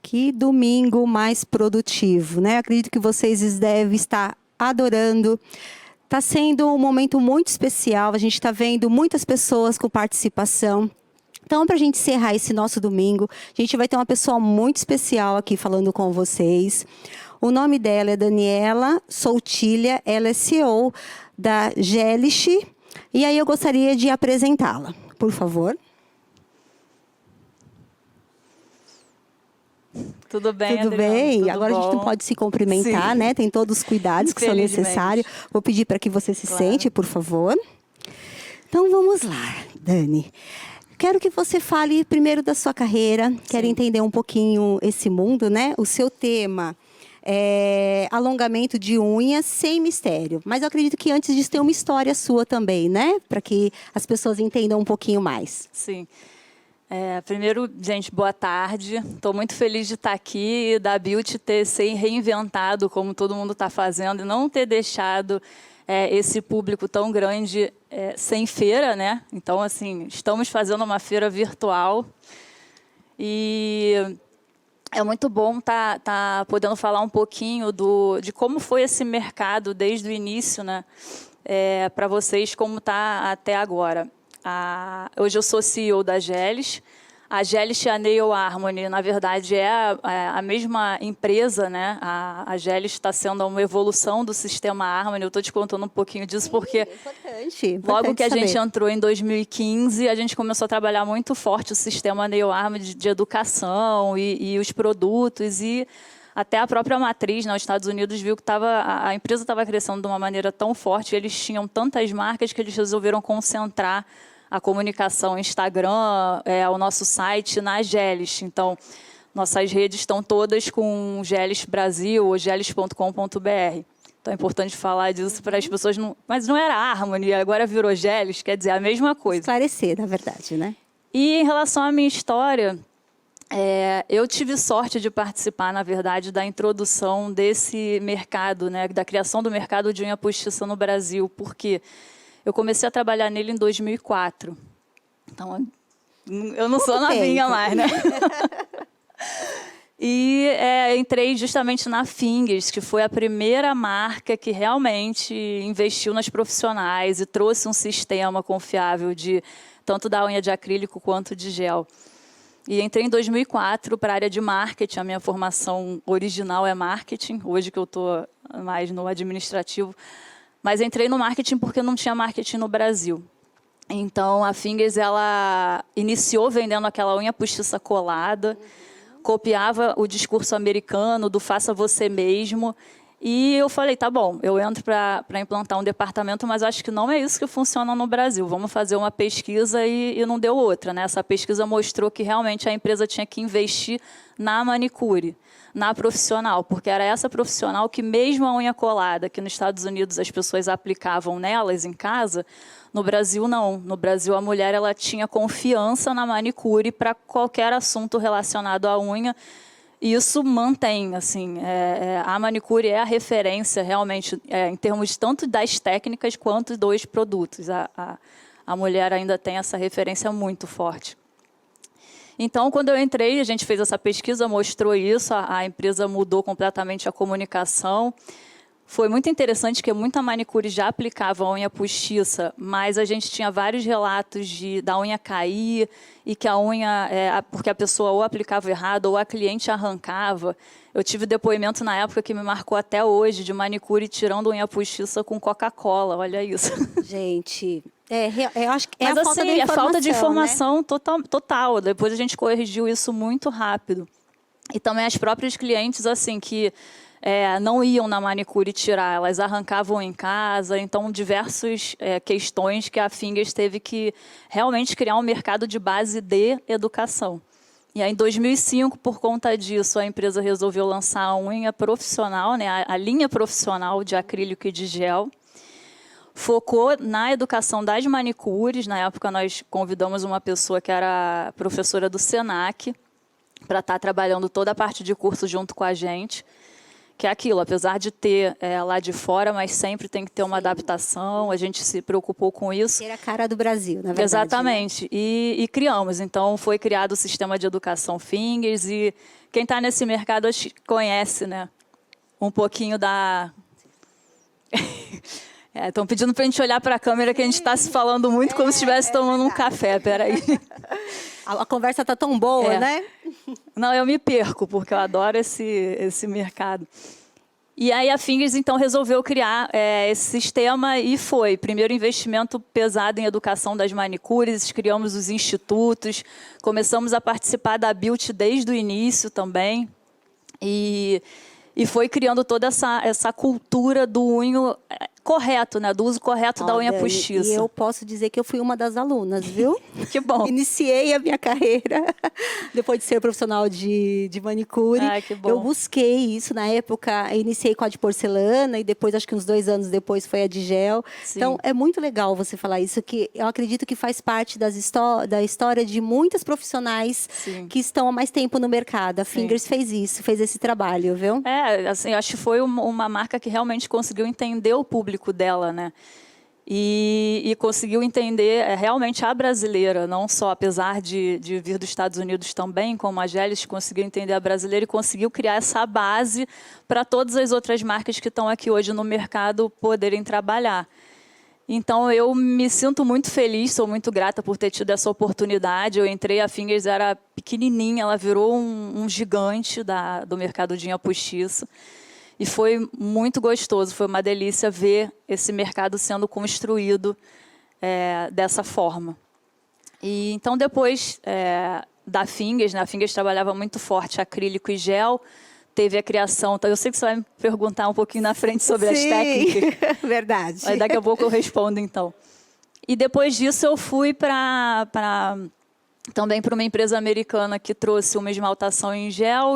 Que domingo mais produtivo, né? Acredito que vocês devem estar adorando. Está sendo um momento muito especial. A gente está vendo muitas pessoas com participação. Então, para a gente encerrar esse nosso domingo, a gente vai ter uma pessoa muito especial aqui falando com vocês. O nome dela é Daniela Soutilha, ela é CEO da Gelish. E aí eu gostaria de apresentá-la, por favor. Tudo bem, Tudo Adriana? bem? Tudo Agora bom? A gente não pode se cumprimentar, Sim. né? Tem todos os cuidados que são necessários. Vou pedir para que você se sente, por favor. Então, vamos lá, Dani. Quero que você fale primeiro da sua carreira. Quero entender um pouquinho esse mundo, né? O seu tema é alongamento de unhas sem mistério. Mas eu acredito que antes disso tem uma história sua também, né? Para que as pessoas entendam um pouquinho mais. Sim. Primeiro, gente, boa tarde. Estou muito feliz de estar aqui e da Beauty ter se reinventado como todo mundo está fazendo e não ter deixado esse público tão grande sem feira, né? Então, assim, estamos fazendo uma feira virtual e é muito bom tá podendo falar um pouquinho de como foi esse mercado desde o início, né? Para vocês, como está até agora. Hoje eu sou CEO da Gelish. A Gelish e a Nail Harmony, na verdade, é a mesma empresa, né? A Gelish está sendo uma evolução do sistema Harmony. Eu estou te contando um pouquinho disso porque logo que a gente entrou em 2015, a gente começou a trabalhar muito forte o sistema Nail Harmony de educação e os produtos e até a própria matriz nos Estados Unidos viu que a empresa estava crescendo de uma maneira tão forte, eles tinham tantas marcas que eles resolveram concentrar a comunicação Instagram, o nosso site na Gelish. Então, nossas redes estão todas com Gelish Brasil ou gelish.com.br. Então, é importante falar disso para as pessoas. Mas não era Harmony, agora virou Gelish, quer dizer, a mesma coisa. Esclarecer, na verdade, né? E em relação à minha história, eu tive sorte de participar, na verdade, da introdução desse mercado, né, da criação do mercado de unha postiça no Brasil, porque eu comecei a trabalhar nele em 2004. Então, eu não sou novinha mais, né? E entrei justamente na Fingers, que foi a primeira marca que realmente investiu nas profissionais e trouxe um sistema confiável tanto da unha de acrílico quanto de gel. E entrei em 2004 para a área de marketing. A minha formação original é marketing, hoje que eu estou mais no administrativo. Mas entrei no marketing porque não tinha marketing no Brasil. Então, a Fingers, ela iniciou vendendo aquela unha postiça colada, copiava o discurso americano do faça você mesmo. E eu falei, tá bom, eu entro para implantar um departamento, mas acho que não é isso que funciona no Brasil. Vamos fazer uma pesquisa e não deu outra, né? Essa pesquisa mostrou que realmente a empresa tinha que investir na manicure, na profissional, porque era essa profissional que mesmo a unha colada, que nos Estados Unidos as pessoas aplicavam nelas em casa, no Brasil não. No Brasil a mulher ela tinha confiança na manicure para qualquer assunto relacionado à unha. E isso mantém, assim, a manicure é a referência realmente em termos tanto das técnicas quanto dos produtos. A mulher ainda tem essa referência muito forte. Então, quando eu entrei, a gente fez essa pesquisa, mostrou isso, a empresa mudou completamente a comunicação. Foi muito interessante que muita manicure já aplicava a unha postiça, mas a gente tinha vários relatos da unha cair e que a unha, porque a pessoa ou aplicava errado ou a cliente arrancava. Eu tive depoimento na época que me marcou até hoje, de manicure tirando unha postiça com Coca-Cola, olha isso. Gente, eu acho que mas, a falta assim, de informação, falta de informação, né? total. Depois a gente corrigiu isso muito rápido. E também as próprias clientes, assim, que não iam na manicure tirar, elas arrancavam em casa. Então, diversas questões que a Fingers teve que realmente criar um mercado de base de educação. E aí, em 2005, por conta disso, a empresa resolveu lançar a unha profissional, né, a linha profissional de acrílico e de gel. Focou na educação das manicures. Na época, nós convidamos uma pessoa que era professora do Senac para estar trabalhando toda a parte de curso junto com a gente, que é aquilo, apesar de ter lá de fora, mas sempre tem que ter uma adaptação, a gente se preocupou com isso. Ter a cara do Brasil, na verdade. Exatamente, né? E criamos, então foi criado o sistema de educação Fingers, e quem está nesse mercado conhece, né, um pouquinho da... Estão pedindo para a gente olhar para a câmera, que a gente está se falando muito como se estivesse tomando um café, peraí. A conversa está tão boa, né? Não, eu me perco, porque eu adoro esse mercado. E aí a Fingers, então, resolveu criar esse sistema e foi. Primeiro investimento pesado em educação das manicures, criamos os institutos, começamos a participar da Built desde o início também. E foi criando toda essa cultura do unho correto, né? Do uso correto da unha postiça. E eu posso dizer que eu fui uma das alunas, viu? Que bom. Iniciei a minha carreira depois de ser profissional de manicure. Ah, que bom. Eu busquei isso na época, iniciei com a de porcelana e depois, acho que uns 2 anos depois, foi a de gel. Sim. Então, é muito legal você falar isso, que eu acredito que faz parte da história de muitas profissionais Sim. que estão há mais tempo no mercado. A Fingers fez isso, fez esse trabalho, viu? Assim, eu acho que foi uma marca que realmente conseguiu entender o público dela, né? E conseguiu entender realmente a brasileira, não só, apesar de vir dos Estados Unidos também, como a Gelis, conseguiu entender a brasileira e conseguiu criar essa base para todas as outras marcas que estão aqui hoje no mercado poderem trabalhar. Então, eu me sinto muito feliz, sou muito grata por ter tido essa oportunidade. Eu entrei, a Fingers era pequenininha, ela virou um gigante do mercado de unha postiça. E foi muito gostoso, foi uma delícia ver esse mercado sendo construído dessa forma. E então, depois da Fingers, né, a Fingers trabalhava muito forte acrílico e gel, teve a criação... Então, eu sei que você vai me perguntar um pouquinho na frente sobre as técnicas. Verdade. Aí daqui a pouco eu respondo, então. E depois disso, eu fui também para uma empresa americana que trouxe uma esmaltação em gel,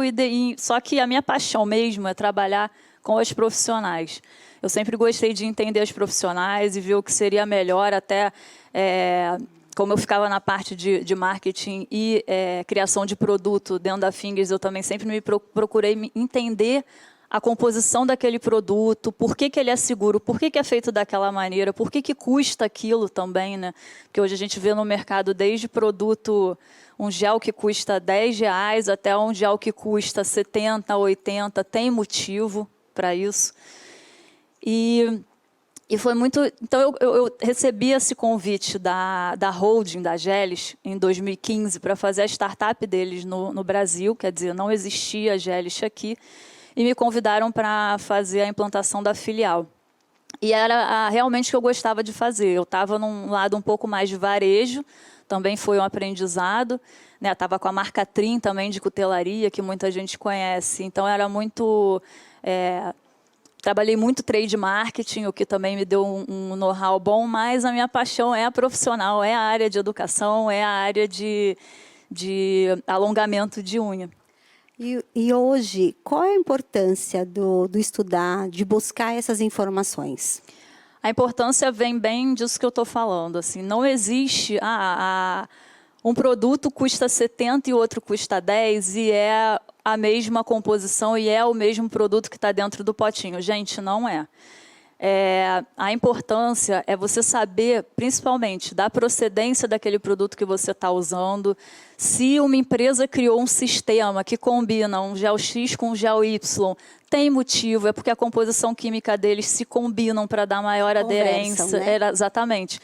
só que a minha paixão mesmo é trabalhar com os profissionais. Eu sempre gostei de entender os profissionais e ver o que seria melhor, até como eu ficava na parte de marketing e criação de produto dentro da Fingers, eu também sempre procurei entender a composição daquele produto, por que ele é seguro, por que é feito daquela maneira, por que custa aquilo também, né? Porque hoje a gente vê no mercado desde produto, um gel que custa R$10 até um gel que custa 70, 80, tem motivo para isso. E foi muito... Então, eu recebi esse convite da holding, da Gelis, em 2015, para fazer a startup deles no Brasil, quer dizer, não existia a Gelis aqui, e me convidaram para fazer a implantação da filial. E era realmente o que eu gostava de fazer. Eu estava num lado um pouco mais de varejo, também foi um aprendizado. Estava com a marca Trim também de cutelaria, que muita gente conhece. Então, era muito... Trabalhei muito trade marketing, o que também me deu um know-how bom, mas a minha paixão é a profissional, é a área de educação, é a área de alongamento de unha. E hoje, qual é a importância do estudar, de buscar essas informações? A importância vem bem disso que eu estou falando. Assim, não existe... um produto custa 70 e o outro custa 10 e é a mesma composição e é o mesmo produto que está dentro do potinho. Gente, não é. A importância é você saber, principalmente, da procedência daquele produto que você está usando. Se uma empresa criou um sistema que combina um gel X com um gel Y, tem motivo, é porque a composição química deles se combinam para dar maior aderência. Né? Exatamente.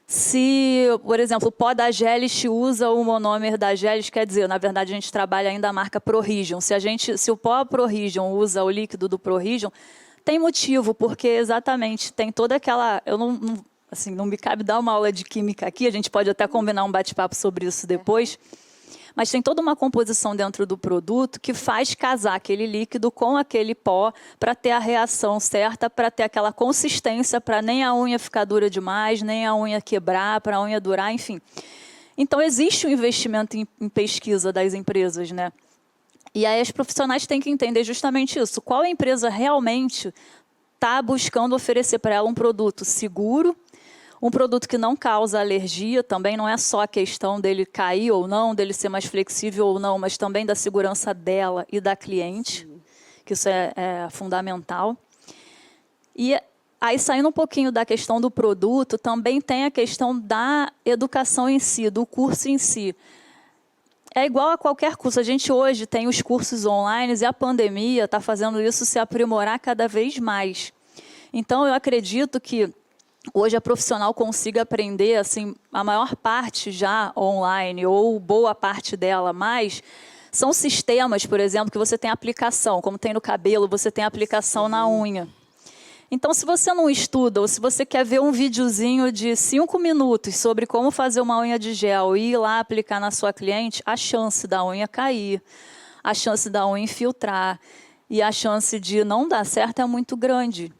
Se, por exemplo, o pó da Gelis usa o monômer da Gelis, quer dizer, na verdade, a gente trabalha ainda a marca ProRegion. Se o pó ProRegion usa o líquido do ProRegion, tem motivo, porque exatamente tem toda aquela... não me cabe dar uma aula de química aqui, a gente pode até combinar um bate-papo sobre isso depois, mas tem toda uma composição dentro do produto que faz casar aquele líquido com aquele pó para ter a reação certa, para ter aquela consistência, para nem a unha ficar dura demais, nem a unha quebrar, para a unha durar, enfim. Então, existe um investimento em pesquisa das empresas, né? E aí, os profissionais têm que entender justamente isso. Qual empresa realmente está buscando oferecer para ela um produto seguro, um produto que não causa alergia, também não é só a questão dele cair ou não, dele ser mais flexível ou não, mas também da segurança dela e da cliente. que isso é fundamental. E aí, saindo um pouquinho da questão do produto, também tem a questão da educação em si, do curso em si. É igual a qualquer curso. A gente hoje tem os cursos online e a pandemia está fazendo isso se aprimorar cada vez mais. Então, eu acredito que hoje a profissional consiga aprender assim, a maior parte já online, ou boa parte dela, mas são sistemas, por exemplo, que você tem aplicação, como tem no cabelo, você tem aplicação na unha. Então, se você não estuda, ou se você quer ver um videozinho de 5 minutos sobre como fazer uma unha de gel e ir lá aplicar na sua cliente, a chance da unha cair, a chance da unha infiltrar e a chance de não dar certo é muito grande.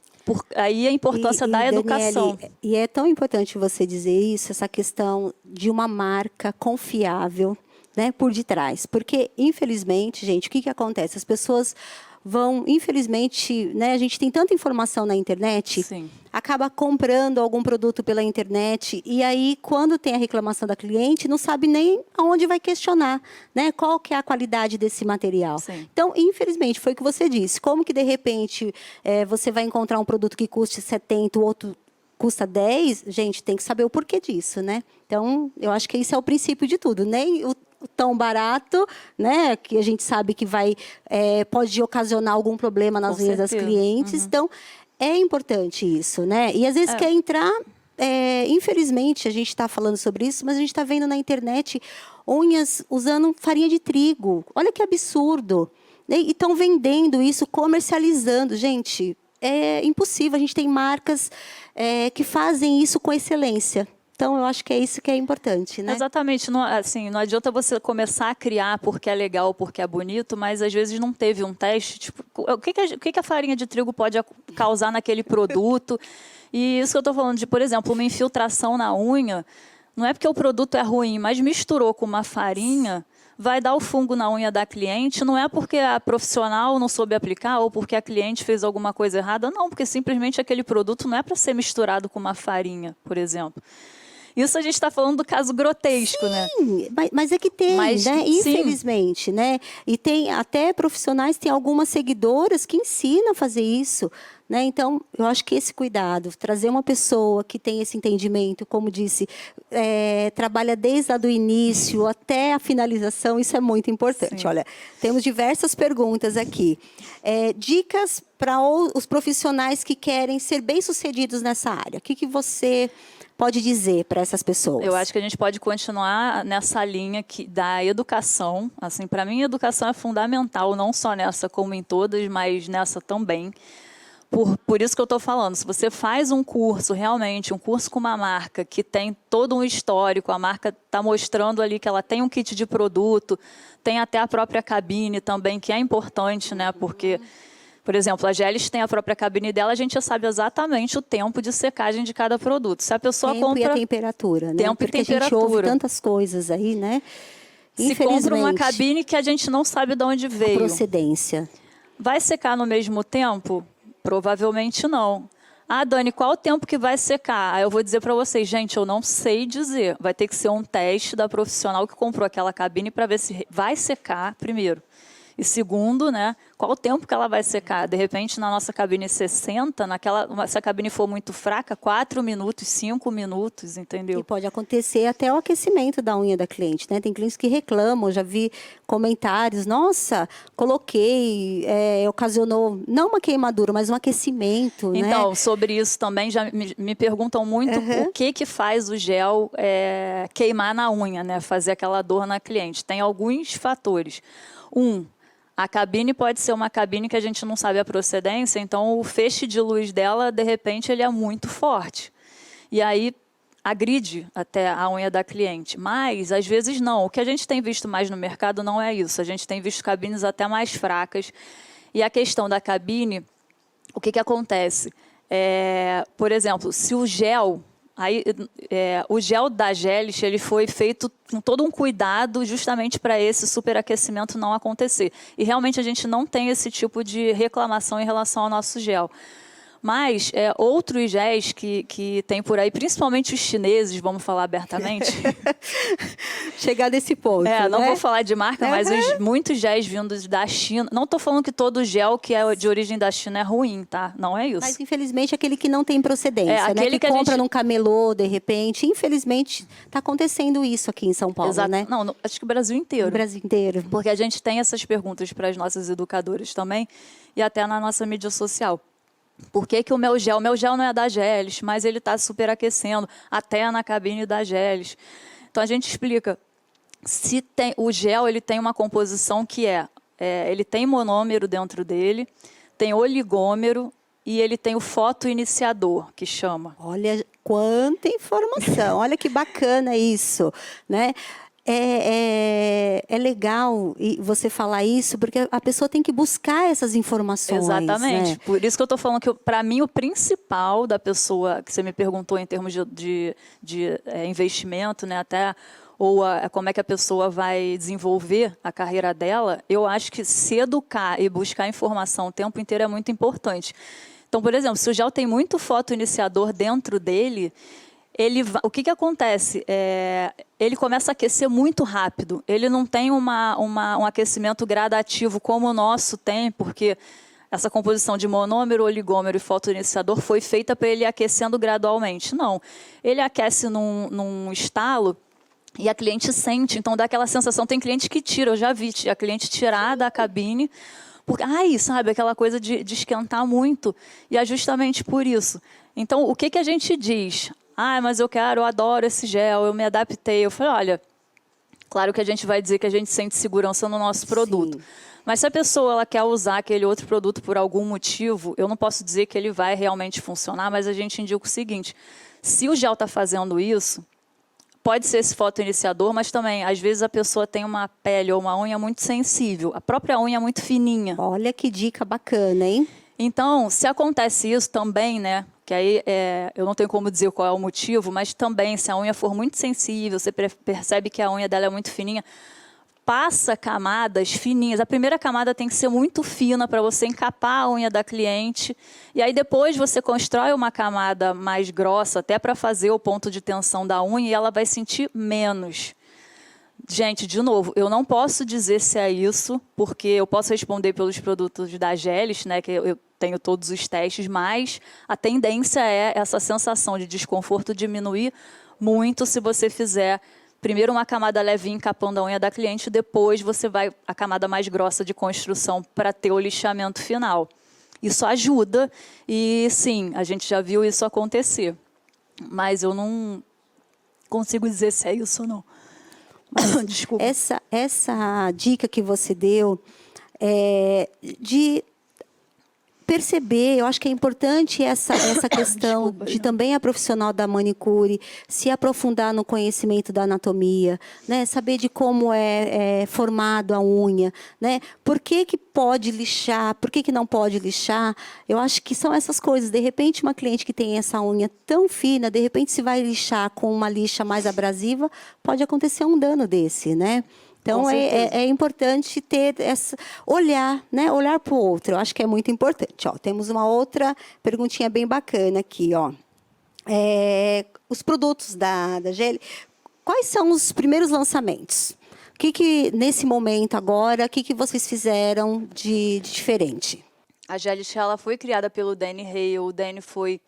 Aí a importância da educação. Daniele, e é tão importante você dizer isso, essa questão de uma marca confiável, né, por detrás. Porque, infelizmente, gente, o que acontece? As pessoas vão, infelizmente, né, a gente tem tanta informação na internet, Sim. acaba comprando algum produto pela internet e aí, quando tem a reclamação da cliente, não sabe nem aonde vai questionar, né, qual que é a qualidade desse material. Sim. Então, infelizmente, foi o que você disse. Como que, de repente, você vai encontrar um produto que custe 70, o outro custa 10? Gente, tem que saber o porquê disso, né? Então, eu acho que esse é o princípio de tudo. Nem o tão barato, né, que a gente sabe que pode ocasionar algum problema nas unhas das clientes. Então, é importante isso, né? E às vezes quer entrar, infelizmente, a gente está falando sobre isso, mas a gente está vendo na internet unhas usando farinha de trigo. Olha que absurdo. E estão vendendo isso, comercializando. Gente, é impossível. A gente tem marcas que fazem isso com excelência. Então, eu acho que é isso que é importante, né? Exatamente. Não, assim, não adianta você começar a criar porque é legal, porque é bonito, mas às vezes não teve um teste. Tipo, o que a farinha de trigo pode causar naquele produto? E isso que eu estou falando de, por exemplo, uma infiltração na unha, não é porque o produto é ruim, mas misturou com uma farinha, vai dar o fungo na unha da cliente, não é porque a profissional não soube aplicar ou porque a cliente fez alguma coisa errada, não, porque simplesmente aquele produto não é para ser misturado com uma farinha, por exemplo. Isso a gente está falando do caso grotesco, né? Sim, mas é que tem, né? Infelizmente, né? E tem até profissionais, tem algumas seguidoras que ensinam a fazer isso, né? Então, eu acho que esse cuidado, trazer uma pessoa que tem esse entendimento, como disse, trabalha desde lá do início até a finalização, isso é muito importante. Sim. Olha, temos diversas perguntas aqui. Dicas para os profissionais que querem ser bem-sucedidos nessa área. O que você pode dizer para essas pessoas? Eu acho que a gente pode continuar nessa linha da educação. Assim, para mim, a educação é fundamental, não só nessa como em todas, mas nessa também. Por isso que eu estou falando, se você faz um curso, realmente, um curso com uma marca que tem todo um histórico, a marca está mostrando ali que ela tem um kit de produto, tem até a própria cabine também, que é importante, né? Porque, por exemplo, a Gelis tem a própria cabine dela, a gente já sabe exatamente o tempo de secagem de cada produto. Se a pessoa compra... e a temperatura, né? Tempo porque e temperatura. A gente ouve tantas coisas aí, né? Se compra uma cabine que a gente não sabe de onde veio. A procedência. Vai secar no mesmo tempo? Provavelmente não. Ah, Dani, qual o tempo que vai secar? Aí eu vou dizer para vocês, gente, eu não sei dizer. Vai ter que ser um teste da profissional que comprou aquela cabine para ver se vai secar primeiro. E segundo, né, qual o tempo que ela vai secar? De repente, na nossa cabine 60, se a cabine for muito fraca, 4 minutos, 5 minutos, entendeu? E pode acontecer até o aquecimento da unha da cliente, né? Tem clientes que reclamam, já vi comentários, nossa, coloquei, ocasionou, não uma queimadura, mas um aquecimento, então, né? Sobre isso também, já me perguntam muito o que faz o gel queimar na unha, né? Fazer aquela dor na cliente. Tem alguns fatores. A cabine pode ser uma cabine que a gente não sabe a procedência, então o feixe de luz dela, de repente, ele é muito forte. E aí agride até a unha da cliente. Mas, às vezes, não. O que a gente tem visto mais no mercado não é isso. A gente tem visto cabines até mais fracas. E a questão da cabine, o que acontece? Por exemplo, se o gel... o gel da Gelis, ele foi feito com todo um cuidado justamente para esse superaquecimento não acontecer. E realmente a gente não tem esse tipo de reclamação em relação ao nosso gel. Mas outros géis que tem por aí, principalmente os chineses, vamos falar abertamente. Chegar nesse ponto, Não né? vou falar de marca, mas muitos géis vindos da China. Não estou falando que todo gel que é de origem da China é ruim, tá? Não é isso. Mas, infelizmente, aquele que não tem procedência, né? aquele Que que a compra gente... num camelô, de repente. Infelizmente, está acontecendo isso aqui em São Paulo, Exato. né? Não, acho que o Brasil inteiro. O Brasil inteiro. Porque a gente tem essas perguntas para as nossas educadoras também e até na nossa mídia social. Por que que o meu gel não é da Geles, mas ele está superaquecendo, até na cabine da Geles. Então, a gente explica. O gel ele tem uma composição que ele tem monômero dentro dele, tem oligômero e ele tem o fotoiniciador, que chama. Olha quanta informação, olha que bacana isso, né? É legal você falar isso, porque a pessoa tem que buscar essas informações. Exatamente. Né? Por isso que eu estou falando que, para mim, o principal da pessoa, que você me perguntou em termos de investimento, né, até, ou como é que a pessoa vai desenvolver a carreira dela, eu acho que se educar e buscar informação o tempo inteiro é muito importante. Então, por exemplo, se o gel tem muito fotoiniciador dentro dele, o que acontece? Ele começa a aquecer muito rápido. Ele não tem um aquecimento gradativo como o nosso tem, porque essa composição de monômero, oligômero e fotoiniciador foi feita para ele ir aquecendo gradualmente. Não. Ele aquece num estalo e a cliente sente. Então, dá aquela sensação. Tem cliente que tira, eu já vi a cliente tirar da cabine, porque, sabe, aquela coisa de esquentar muito. E é justamente por isso. Então, o que a gente diz? Mas eu adoro esse gel, eu me adaptei. Eu falei, olha, claro que a gente vai dizer que a gente sente segurança no nosso produto. Sim. Mas se a pessoa ela quer usar aquele outro produto por algum motivo, eu não posso dizer que ele vai realmente funcionar, mas a gente indica o seguinte, se o gel está fazendo isso, pode ser esse fotoiniciador, mas também, às vezes, a pessoa tem uma pele ou uma unha muito sensível, a própria unha é muito fininha. Olha que dica bacana, hein? Então, se acontece isso também, né? Que aí eu não tenho como dizer qual é o motivo, mas também, se a unha for muito sensível, você percebe que a unha dela é muito fininha, passa camadas fininhas. A primeira camada tem que ser muito fina para você encapar a unha da cliente. E aí depois você constrói uma camada mais grossa, até para fazer o ponto de tensão da unha, e ela vai sentir menos. Gente, de novo, eu não posso dizer se é isso, porque eu posso responder pelos produtos da Geles, né, que eu tenho todos os testes, mas a tendência é essa sensação de desconforto diminuir muito se você fizer primeiro uma camada levinha encapando a unha da cliente, depois você vai a camada mais grossa de construção para ter o lixamento final. Isso ajuda e, sim, a gente já viu isso acontecer, mas eu não consigo dizer se é isso ou não. Desculpa. Essa dica que você deu de perceber, eu acho que é importante essa questão de também a profissional da manicure se aprofundar no conhecimento da anatomia, né? Saber de como é formado a unha, né? Por que pode lixar, por que não pode lixar? Eu acho que são essas coisas. De repente, uma cliente que tem essa unha tão fina, de repente, se vai lixar com uma lixa mais abrasiva, pode acontecer um dano desse, né? Então, é importante ter olhar, né? Olhar para o outro. Eu acho que é muito importante. Ó, temos uma outra perguntinha bem bacana aqui. Ó. Os produtos da GL, quais são os primeiros lançamentos? Nesse momento agora, o que vocês fizeram de diferente? A Geles, ela foi criada pelo Danny Hale. O Danny foi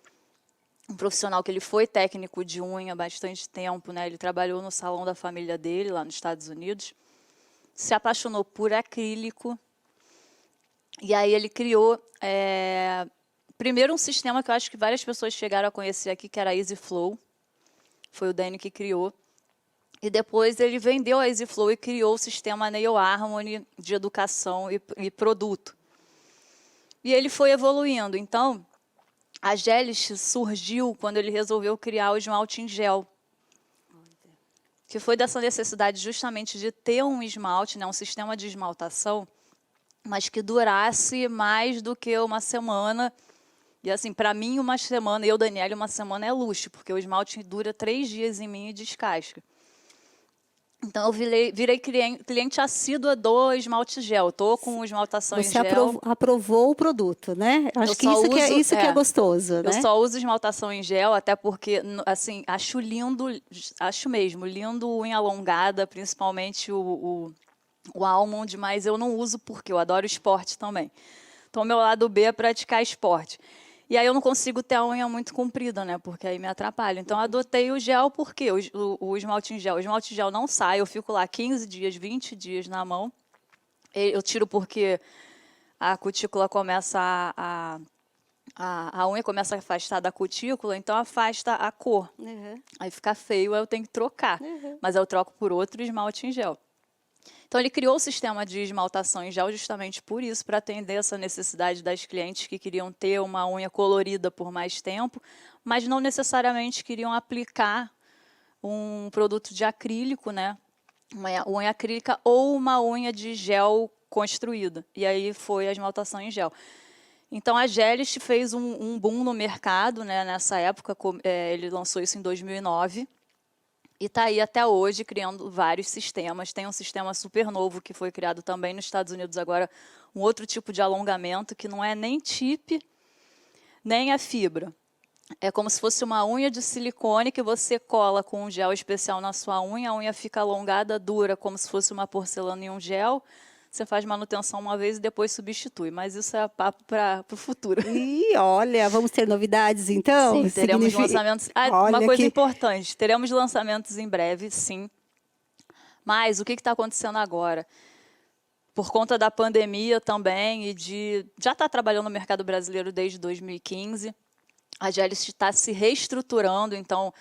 um profissional que ele foi técnico de unha há bastante tempo, né? Ele trabalhou no salão da família dele, lá nos Estados Unidos. Se apaixonou por acrílico. E aí ele criou, primeiro um sistema que eu acho que várias pessoas chegaram a conhecer aqui, que era a Easy Flow. Foi o Danny que criou. E depois ele vendeu a Easy Flow e criou o sistema Nail Harmony de educação e produto. E ele foi evoluindo. Então, a Geles surgiu quando ele resolveu criar o esmalte em gel, que foi dessa necessidade justamente de ter um esmalte, né, um sistema de esmaltação, mas que durasse mais do que uma semana. E assim, para mim, uma semana, eu, Daniela, uma semana é luxo, porque o esmalte dura 3 dias em mim e descasca. Então, eu virei cliente assídua do esmalte gel. Estou com esmaltação em Você gel. aprovou o produto, né? Acho que só isso que é gostoso, Eu né? só uso esmaltação em gel, até porque, assim, acho lindo, acho mesmo, lindo unha alongada, principalmente o almond, mas eu não uso porque eu adoro esporte também. Então, meu lado B é praticar esporte. E aí eu não consigo ter a unha muito comprida, né? Porque aí me atrapalha. Então, eu adotei o gel, porque o esmalte em gel. O esmalte em gel não sai, eu fico lá 15 dias, 20 dias na mão. Eu tiro porque a cutícula começa a unha começa a afastar da cutícula, então afasta a cor. Aí fica feio, aí eu tenho que trocar. Mas eu troco por outro esmalte em gel. Então, ele criou o sistema de esmaltação em gel justamente por isso, para atender essa necessidade das clientes que queriam ter uma unha colorida por mais tempo, mas não necessariamente queriam aplicar um produto de acrílico, né? Uma unha acrílica ou uma unha de gel construída. E aí foi a esmaltação em gel. Então, a Gelist fez um boom no mercado, né? Nessa época, ele lançou isso em 2009. E está aí até hoje criando vários sistemas. Tem um sistema super novo que foi criado também nos Estados Unidos agora, um outro tipo de alongamento que não é nem tip, nem a fibra. É como se fosse uma unha de silicone que você cola com um gel especial na sua unha, a unha fica alongada, dura, como se fosse uma porcelana em um gel. Você faz manutenção uma vez e depois substitui, mas isso é papo para o futuro. E olha, vamos ter novidades então? Sim, teremos lançamentos. Uma coisa importante, teremos lançamentos em breve, sim. Mas o que está acontecendo agora? Por conta da pandemia também e já está trabalhando no mercado brasileiro desde 2015, a Gelist está se reestruturando, então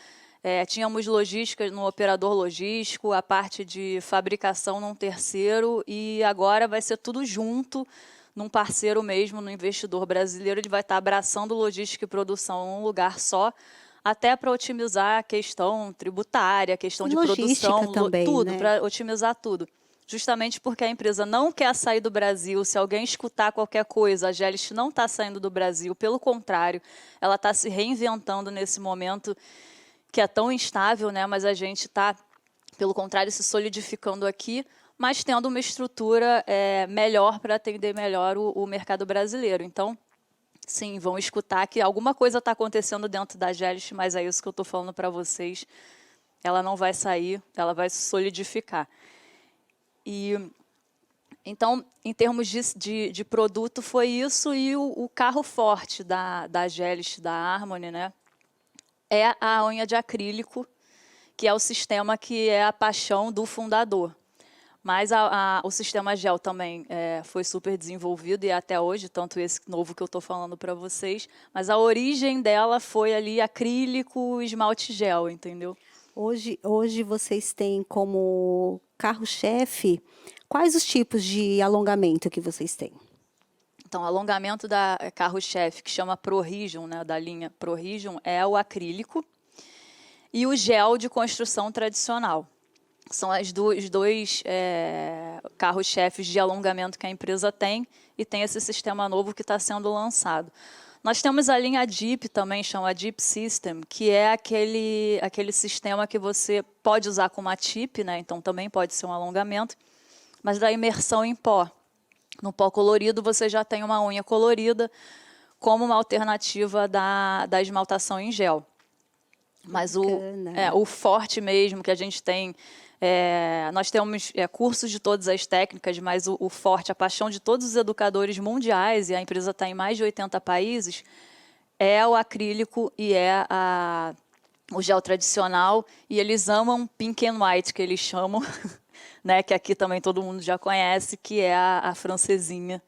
tínhamos logística no operador logístico, a parte de fabricação num terceiro e agora vai ser tudo junto num parceiro mesmo, no investidor brasileiro. Ele vai estar abraçando logística e produção num lugar só, até para otimizar a questão tributária, a questão de produção, também, tudo, né? para otimizar tudo. Justamente porque a empresa não quer sair do Brasil. Se alguém escutar qualquer coisa, a Gelist não está saindo do Brasil, pelo contrário, ela está se reinventando nesse momento que é tão instável, né? Mas a gente está, pelo contrário, se solidificando aqui, mas tendo uma estrutura melhor para atender melhor o mercado brasileiro. Então, sim, vão escutar que alguma coisa está acontecendo dentro da Gelist, mas é isso que eu estou falando para vocês. Ela não vai sair, ela vai se solidificar. E então, em termos de produto, foi isso. E o carro forte da Gelist, da Harmony, né, é a unha de acrílico, que é o sistema que é a paixão do fundador. Mas o sistema gel também foi super desenvolvido e até hoje, tanto esse novo que eu estou falando para vocês, mas a origem dela foi ali acrílico, esmalte gel, entendeu? Hoje vocês têm como carro-chefe, quais os tipos de alongamento que vocês têm? Então, o alongamento da carro-chefe, que chama ProRegion, né, da linha ProRegion, é o acrílico e o gel de construção tradicional. São os dois carros-chefes de alongamento que a empresa tem e tem esse sistema novo que está sendo lançado. Nós temos a linha Deep também, chama Deep System, que é aquele sistema que você pode usar com uma tip, né? Então também pode ser um alongamento, mas da imersão em pó. No pó colorido você já tem uma unha colorida como uma alternativa da esmaltação em gel. Mas o forte mesmo que a gente tem, nós temos cursos de todas as técnicas, mas o forte, a paixão de todos os educadores mundiais, e a empresa está em mais de 80 países, é o acrílico e o gel tradicional, e eles amam pink and white, que eles chamam, né, que aqui também todo mundo já conhece, que é a francesinha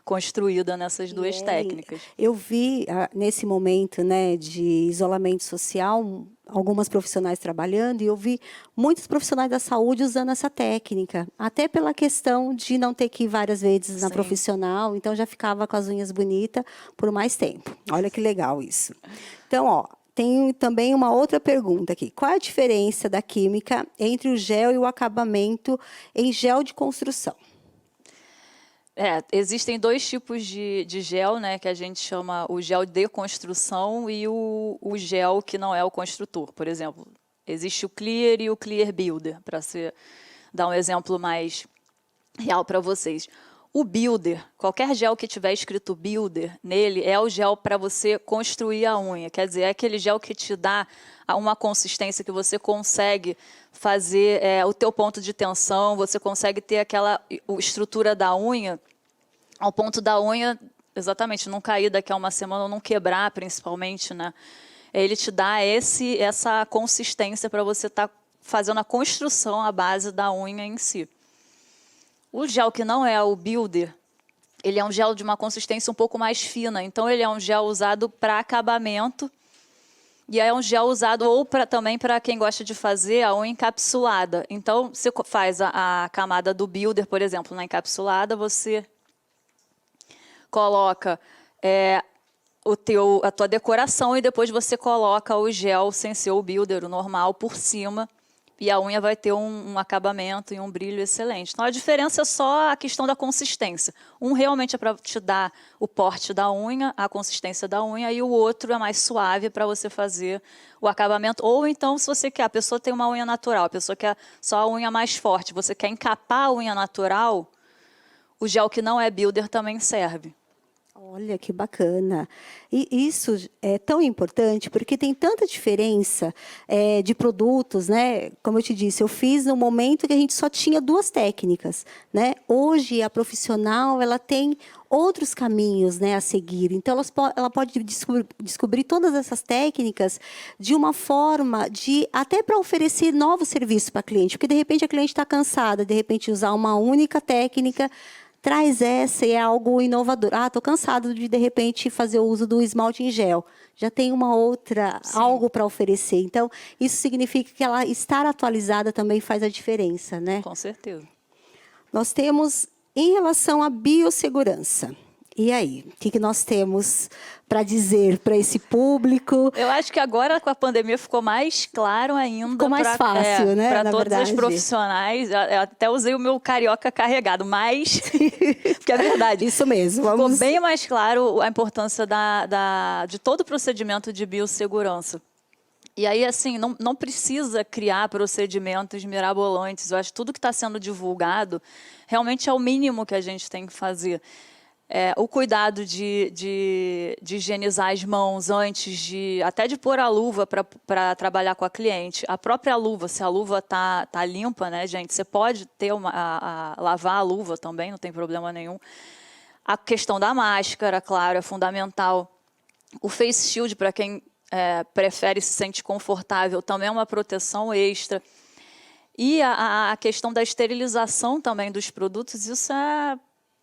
construída nessas duas técnicas. Eu vi, nesse momento, né, de isolamento social, algumas profissionais trabalhando, e eu vi muitos profissionais da saúde usando essa técnica, até pela questão de não ter que ir várias vezes na profissional, então já ficava com as unhas bonitas por mais tempo. Olha que legal isso. Então, ó, tem também uma outra pergunta aqui. Qual é a diferença da química entre o gel e o acabamento em gel de construção? Existem dois tipos de gel, né, que a gente chama o gel de construção e o gel que não é o construtor. Por exemplo, Existe o Clear e o Clear Builder, para dar um exemplo mais real para vocês. O Builder, qualquer gel que tiver escrito Builder nele, é o gel para você construir a unha. Quer dizer, é aquele gel que te dá uma consistência que você consegue fazer o teu ponto de tensão, você consegue ter aquela estrutura da unha, ao ponto da unha, exatamente, não cair daqui a uma semana, ou não quebrar, principalmente, né? Ele te dá essa consistência para você estar fazendo a construção, a base da unha em si. O gel que não é o Builder, ele é um gel de uma consistência um pouco mais fina. Então, ele é um gel usado para acabamento. E é um gel usado também para quem gosta de fazer a unha encapsulada. Então, você faz a camada do Builder, por exemplo, na encapsulada, você coloca a tua decoração e depois você coloca o gel sem ser o Builder, o normal, por cima. E a unha vai ter um acabamento e um brilho excelente. Então, a diferença é só a questão da consistência. Um realmente é para te dar o porte da unha, a consistência da unha, e o outro é mais suave para você fazer o acabamento. Ou então, se você quer, a pessoa tem uma unha natural, a pessoa quer só a unha mais forte, você quer encapar a unha natural, o gel que não é Builder também serve. Olha, que bacana. E isso é tão importante porque tem tanta diferença de produtos, né? Como eu te disse, eu fiz no momento que a gente só tinha 2 técnicas, né? Hoje, a profissional, ela tem outros caminhos, né, a seguir. Então, ela pode descobrir todas essas técnicas de uma forma até para oferecer novos serviços para a cliente. Porque, de repente, a cliente está cansada, de repente, usar uma única técnica, traz essa e é algo inovador. Ah, estou cansado de repente, fazer o uso do esmalte em gel. Já tem uma outra, algo para oferecer. Então, isso significa que ela estar atualizada também faz a diferença, né? Com certeza. Nós temos, em relação à biossegurança. E aí, o que nós temos para dizer para esse público? Eu acho que agora, com a pandemia, ficou mais claro ainda. Ficou mais fácil, né? Para todos os profissionais. Eu até usei o meu carioca carregado, mas... porque é verdade. Isso mesmo. Ficou bem mais claro a importância de todo o procedimento de biossegurança. E aí, assim, não precisa criar procedimentos mirabolantes. Eu acho que tudo que está sendo divulgado realmente é o mínimo que a gente tem que fazer. O cuidado de higienizar as mãos antes até de pôr a luva para trabalhar com a cliente. A própria luva, se a luva tá limpa, né, gente? Você pode ter lavar a luva também, não tem problema nenhum. A questão da máscara, claro, é fundamental. O face shield, para quem prefere se sente confortável, também é uma proteção extra. E a questão da esterilização também dos produtos, isso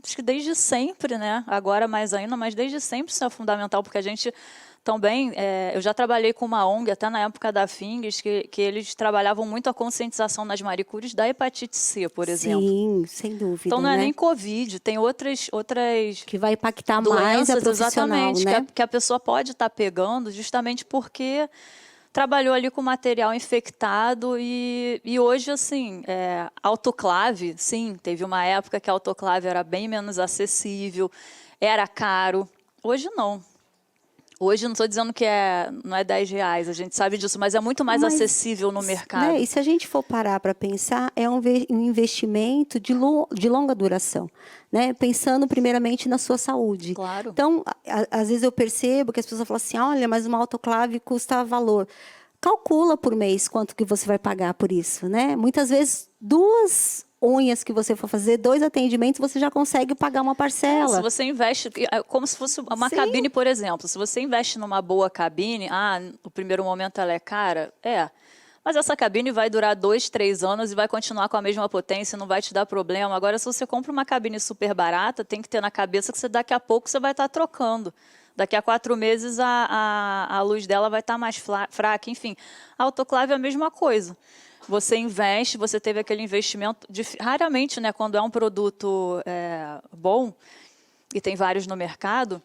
acho que desde sempre, né? Agora mais ainda, mas desde sempre isso é fundamental, porque a gente também... eu já trabalhei com uma ONG, até na época da FINGS, que eles trabalhavam muito a conscientização nas manicures da hepatite C, por exemplo. Sim, sem dúvida. Então não é né? nem Covid, tem outras que vai impactar doenças, mais a profissional, exatamente, né? que a pessoa pode estar pegando justamente porque trabalhou ali com material infectado e hoje, assim, autoclave, sim, teve uma época que a autoclave era bem menos acessível, era caro. Hoje não. Hoje não estou dizendo que não é R$10, a gente sabe disso, mas é muito mais acessível no mercado. Né? E se a gente for parar para pensar, é um investimento de longa duração, né? Pensando primeiramente na sua saúde. Claro. Então, às vezes eu percebo que as pessoas falam assim, olha, mas uma autoclave custa valor. Calcula por mês quanto que você vai pagar por isso, né? Muitas vezes, 2 unhas que você for fazer, 2 atendimentos, você já consegue pagar uma parcela. Se você investe, como se fosse uma Sim. cabine, por exemplo. Se você investe numa boa cabine, no primeiro momento ela é cara, mas essa cabine vai durar 2, 3 anos e vai continuar com a mesma potência, não vai te dar problema. Agora, se você compra uma cabine super barata, tem que ter na cabeça que daqui a pouco você vai estar trocando. Daqui a 4 meses a luz dela vai estar mais fraca. Enfim, a autoclave é a mesma coisa. Você investe, você teve aquele investimento. Raramente, né, quando é um produto bom, e tem vários no mercado,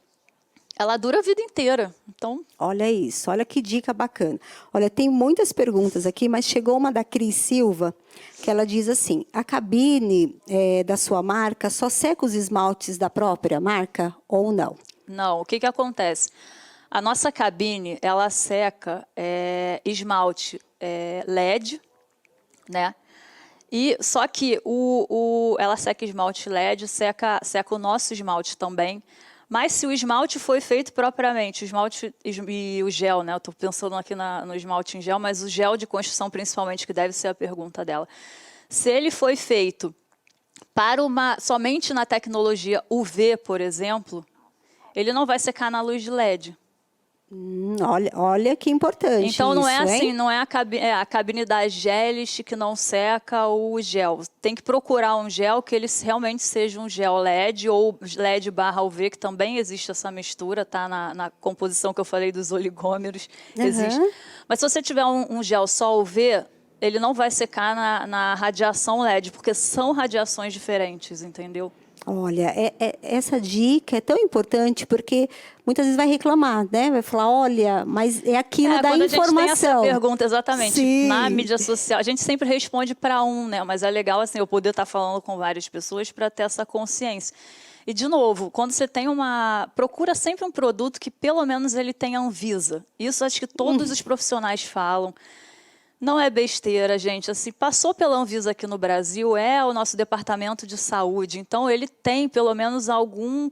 ela dura a vida inteira. Então, olha isso, olha que dica bacana. Olha, tem muitas perguntas aqui, mas chegou uma da Cris Silva, que ela diz assim, a cabine da sua marca só seca os esmaltes da própria marca ou não? não. O que acontece? A nossa cabine, ela seca esmalte LED, né? E só que ela seca esmalte LED, seca o nosso esmalte também. Mas se o esmalte foi feito propriamente, o esmalte e o gel, né? Eu estou pensando aqui no esmalte em gel, mas o gel de construção principalmente, que deve ser a pergunta dela. Se ele foi feito para somente na tecnologia UV, por exemplo, ele não vai secar na luz de LED. Olha que importante. Então não é isso, assim, hein? não é a cabine da Gelis que não seca o gel. Tem que procurar um gel que ele realmente seja um gel LED ou LED/UV, que também existe essa mistura, tá? Na composição que eu falei dos oligômeros, existe. Mas se você tiver um gel só UV, ele não vai secar na radiação LED, porque são radiações diferentes, entendeu? Olha, essa dica é tão importante porque muitas vezes vai reclamar, né? Vai falar, olha, mas é aquilo da quando informação. A gente tem essa pergunta, exatamente, Sim. na mídia social, a gente sempre responde para né? Mas é legal assim, eu poder estar falando com várias pessoas para ter essa consciência. E, de novo, quando você tem procura sempre um produto que pelo menos ele tenha Anvisa. Isso acho que todos os profissionais falam. Não é besteira, gente. Assim, passou pela Anvisa aqui no Brasil, é o nosso departamento de saúde. Então, ele tem pelo menos algum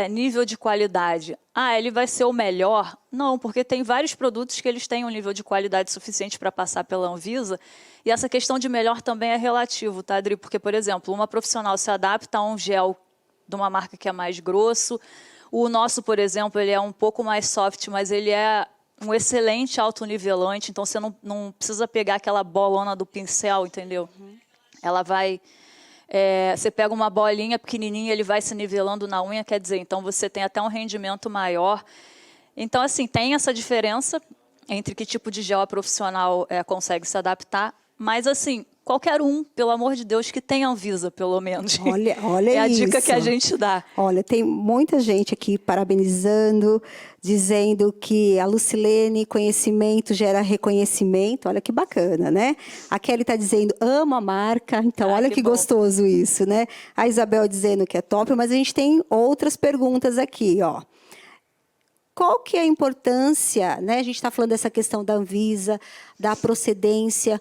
nível de qualidade. Ah, ele vai ser o melhor? Não, porque tem vários produtos que eles têm um nível de qualidade suficiente para passar pela Anvisa. E essa questão de melhor também é relativo, tá, Adri? Porque, por exemplo, uma profissional se adapta a um gel de uma marca que é mais grosso. O nosso, por exemplo, ele é um pouco mais soft, mas ele é um excelente autonivelante, então você não precisa pegar aquela bolona do pincel, entendeu? Ela vai... você pega uma bolinha pequenininha, ele vai se nivelando na unha, quer dizer, então você tem até um rendimento maior. Então, assim, tem essa diferença entre que tipo de gel a profissional consegue se adaptar, mas, assim, qualquer um, pelo amor de Deus, que tenha Anvisa, pelo menos. Olha é a isso. dica que a gente dá. Olha, tem muita gente aqui parabenizando, dizendo que a Lucilene, conhecimento gera reconhecimento. Olha que bacana, né? A Kelly está dizendo, amo a marca. Então, olha que gostoso isso, né? A Isabel dizendo que é top, mas a gente tem outras perguntas aqui, ó. Qual que é a importância, né? A gente está falando dessa questão da Anvisa, da procedência,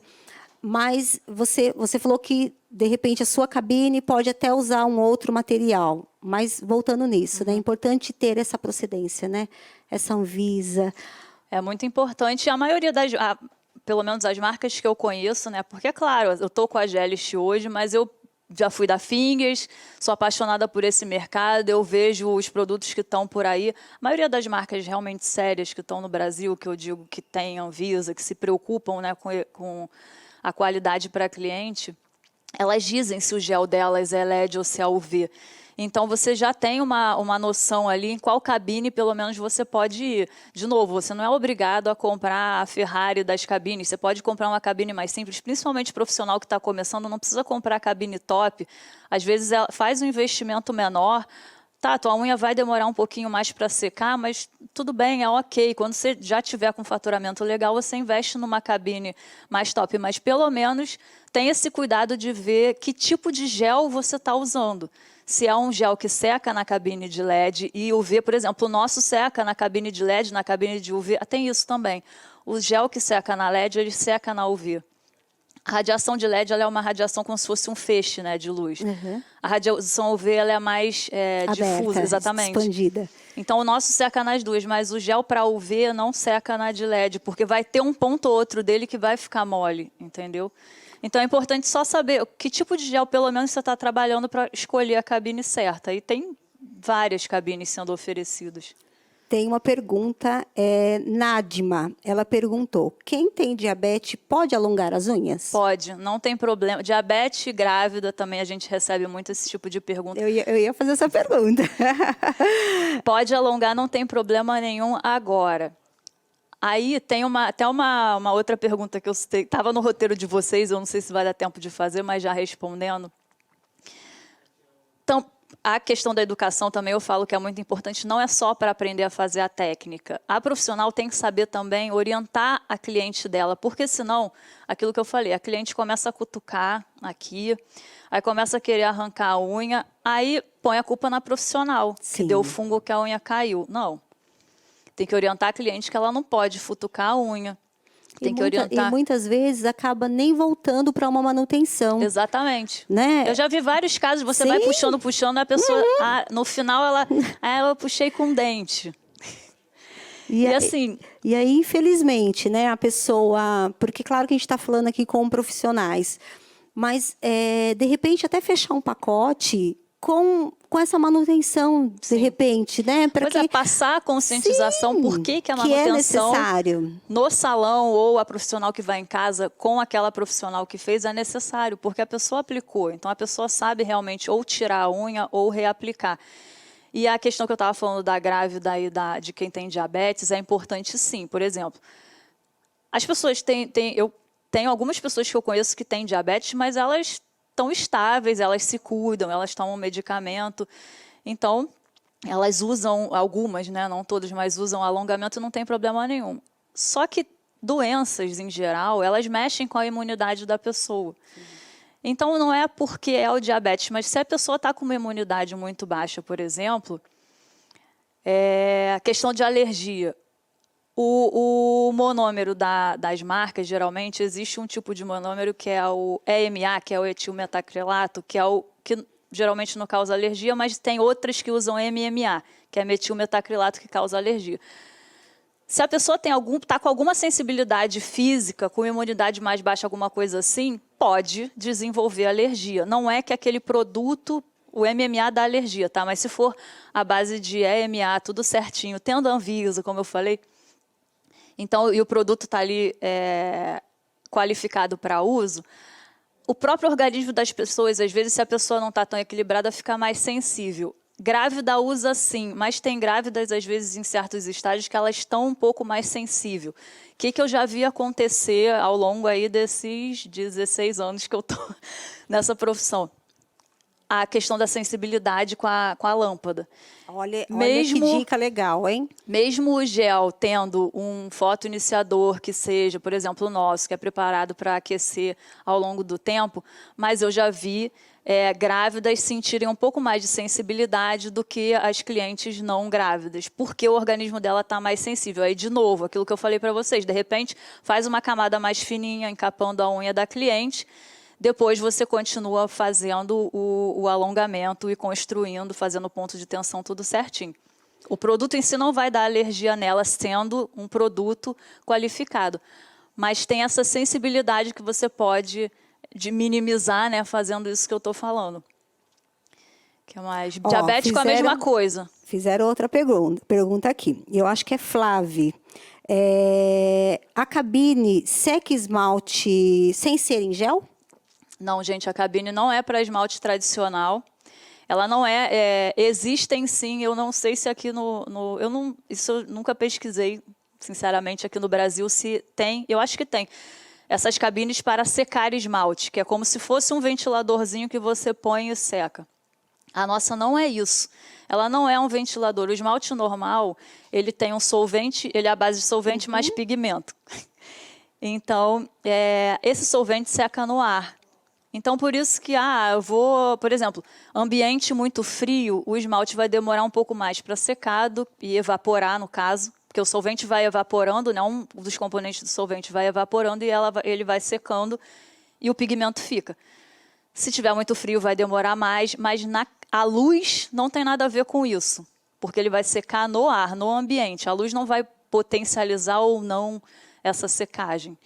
mas você falou que, de repente, a sua cabine pode até usar um outro material. Mas, voltando nisso, né? É importante ter essa procedência, né? Essa Anvisa. É muito importante. A maioria pelo menos as marcas que eu conheço, né? Porque, é claro, eu estou com a Gelis hoje, mas eu já fui da Fingers, sou apaixonada por esse mercado, eu vejo os produtos que estão por aí. A maioria das marcas realmente sérias que estão no Brasil, que eu digo que tem Anvisa, que se preocupam, né, com a qualidade para cliente, elas dizem se o gel delas é LED ou se é UV. Então, você já tem uma noção ali em qual cabine, pelo menos, você pode ir. De novo, você não é obrigado a comprar a Ferrari das cabines. Você pode comprar uma cabine mais simples, principalmente profissional que está começando, não precisa comprar a cabine top. Às vezes, ela faz um investimento menor. Tá, tua unha vai demorar um pouquinho mais para secar, mas tudo bem, é ok. Quando você já tiver com faturamento legal, você investe numa cabine mais top. Mas, pelo menos, tenha esse cuidado de ver que tipo de gel você está usando. Se é um gel que seca na cabine de LED e UV, por exemplo, o nosso seca na cabine de LED, na cabine de UV, tem isso também. O gel que seca na LED, ele seca na UV. A radiação de LED ela é uma radiação como se fosse um feixe, né, de luz. A radiação UV ela é mais aberta, difusa, exatamente. Expandida. Então, o nosso seca nas duas, mas o gel para UV não seca na de LED, porque vai ter um ponto ou outro dele que vai ficar mole, entendeu? Então, é importante só saber que tipo de gel, pelo menos, você está trabalhando para escolher a cabine certa. E tem várias cabines sendo oferecidas. Tem uma pergunta, Nadima. Ela perguntou, quem tem diabetes pode alongar as unhas? Pode, não tem problema. Diabetes grávida também, a gente recebe muito esse tipo de pergunta. Eu ia fazer essa pergunta. Pode alongar, não tem problema nenhum agora. Aí tem até uma outra pergunta que eu citei, estava no roteiro de vocês, eu não sei se vai dar tempo de fazer, mas já respondendo. Então, a questão da educação também eu falo que é muito importante, não é só para aprender a fazer a técnica. A profissional tem que saber também orientar a cliente dela, porque senão, aquilo que eu falei, a cliente começa a cutucar aqui, aí começa a querer arrancar a unha, aí põe a culpa na profissional, que deu o fungo que a unha caiu. Não. Tem que orientar a cliente que ela não pode futucar a unha. Tem que orientar. E muitas vezes acaba nem voltando para uma manutenção. Exatamente. Né? Eu já vi vários casos, você Sim. vai puxando, a pessoa, no final eu puxei com o dente. E assim... E aí, infelizmente, né, a pessoa... Porque claro que a gente está falando aqui com profissionais, mas, de repente, até fechar um pacote com essa manutenção, de repente, né? Pois é, passar a conscientização por que a manutenção é necessário no salão ou a profissional que vai em casa com aquela profissional que fez é necessário, porque a pessoa aplicou. Então, a pessoa sabe realmente ou tirar a unha ou reaplicar. E a questão que eu estava falando da grávida e de quem tem diabetes é importante sim. Por exemplo, as pessoas eu tenho algumas pessoas que eu conheço que têm diabetes, mas elas estão estáveis, elas se cuidam, elas tomam medicamento. Então, elas usam, algumas, né, não todas, mas usam alongamento e não tem problema nenhum. Só que doenças, em geral, elas mexem com a imunidade da pessoa. Então, não é porque é o diabetes, mas se a pessoa está com uma imunidade muito baixa, por exemplo, a questão de alergia. O monômero das marcas, geralmente, existe um tipo de monômero que é o EMA, que é o etilmetacrilato, que é o que geralmente não causa alergia, mas tem outras que usam MMA, que é metilmetacrilato, que causa alergia. Se a pessoa está com alguma sensibilidade física, com imunidade mais baixa, alguma coisa assim, pode desenvolver alergia. Não é que aquele produto, o MMA dá alergia, tá? Mas se for a base de EMA, tudo certinho, tendo Anvisa, como eu falei, então, e o produto está ali qualificado para uso, o próprio organismo das pessoas, às vezes, se a pessoa não está tão equilibrada, fica mais sensível. Grávida usa sim, mas tem grávidas, às vezes, em certos estágios, que elas estão um pouco mais sensíveis. O que eu já vi acontecer ao longo aí desses 16 anos que eu estou nessa profissão? A questão da sensibilidade com a lâmpada. Olha que dica legal, hein? Mesmo o gel tendo um fotoiniciador que seja, por exemplo, o nosso, que é preparado para aquecer ao longo do tempo, mas eu já vi grávidas sentirem um pouco mais de sensibilidade do que as clientes não grávidas, porque o organismo dela está mais sensível. Aí, de novo, aquilo que eu falei para vocês, de repente, faz uma camada mais fininha, encapando a unha da cliente, depois você continua fazendo o alongamento e construindo, fazendo ponto de tensão, tudo certinho. O produto em si não vai dar alergia nela, sendo um produto qualificado. Mas tem essa sensibilidade que você pode minimizar, né, fazendo isso que eu estou falando. Que mais? Diabético é a mesma coisa. Fizeram outra pergunta aqui. Eu acho que é Flávia. A cabine seca esmalte sem ser em gel? Não, gente, a cabine não é para esmalte tradicional. Ela não existem sim, eu não sei se aqui isso eu nunca pesquisei, sinceramente, aqui no Brasil se tem, eu acho que tem. Essas cabines para secar esmalte, que é como se fosse um ventiladorzinho que você põe e seca. A nossa não é isso. Ela não é um ventilador. O esmalte normal, ele tem um solvente, ele é a base de solvente mais pigmento. Então, esse solvente seca no ar. Então, por isso que, eu vou, por exemplo, ambiente muito frio, o esmalte vai demorar um pouco mais para secar e evaporar, no caso, porque o solvente vai evaporando, né, um dos componentes do solvente vai evaporando e ele vai secando e o pigmento fica. Se tiver muito frio, vai demorar mais, mas a luz não tem nada a ver com isso, porque ele vai secar no ar, no ambiente. A luz não vai potencializar ou não essa secagem.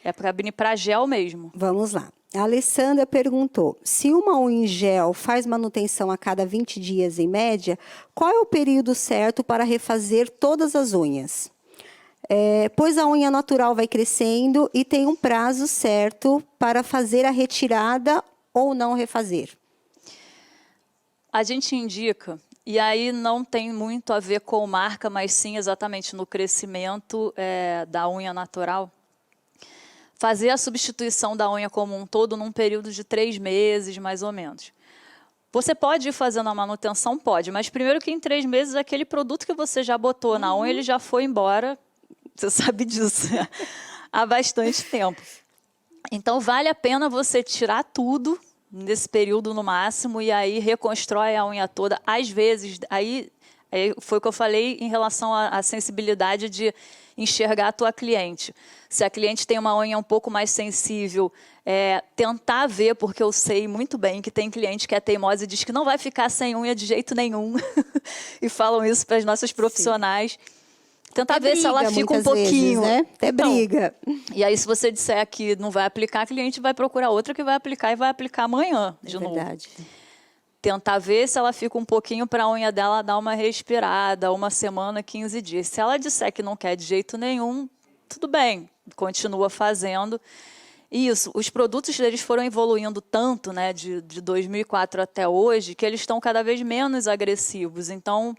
É para gel mesmo. Vamos lá. A Alessandra perguntou, se uma unha em gel faz manutenção a cada 20 dias em média, qual é o período certo para refazer todas as unhas? Pois a unha natural vai crescendo e tem um prazo certo para fazer a retirada ou não refazer. A gente indica, e aí não tem muito a ver com marca, mas sim exatamente no crescimento da unha natural, fazer a substituição da unha como um todo num período de 3 meses, mais ou menos. Você pode ir fazendo a manutenção? Pode, mas primeiro que em 3 meses aquele produto que você já botou na unha, ele já foi embora, você sabe disso, há bastante tempo. Então, vale a pena você tirar tudo nesse período no máximo e aí reconstrói a unha toda. Às vezes, aí Foi o que eu falei em relação à sensibilidade de enxergar a tua cliente. Se a cliente tem uma unha um pouco mais sensível, tentar ver, porque eu sei muito bem que tem cliente que é teimosa e diz que não vai ficar sem unha de jeito nenhum. E falam isso para as nossas profissionais. Sim. Tentar ver se ela fica um pouquinho. Vezes, né? Até briga. E aí, se você disser que não vai aplicar, a cliente vai procurar outra que vai aplicar e vai aplicar amanhã, de novo. Verdade. Tentar ver se ela fica um pouquinho para a unha dela dar uma respirada, 1 semana, 15 dias. Se ela disser que não quer de jeito nenhum, tudo bem, continua fazendo. Isso, os produtos deles foram evoluindo tanto, né, de 2004 até hoje, que eles estão cada vez menos agressivos. Então,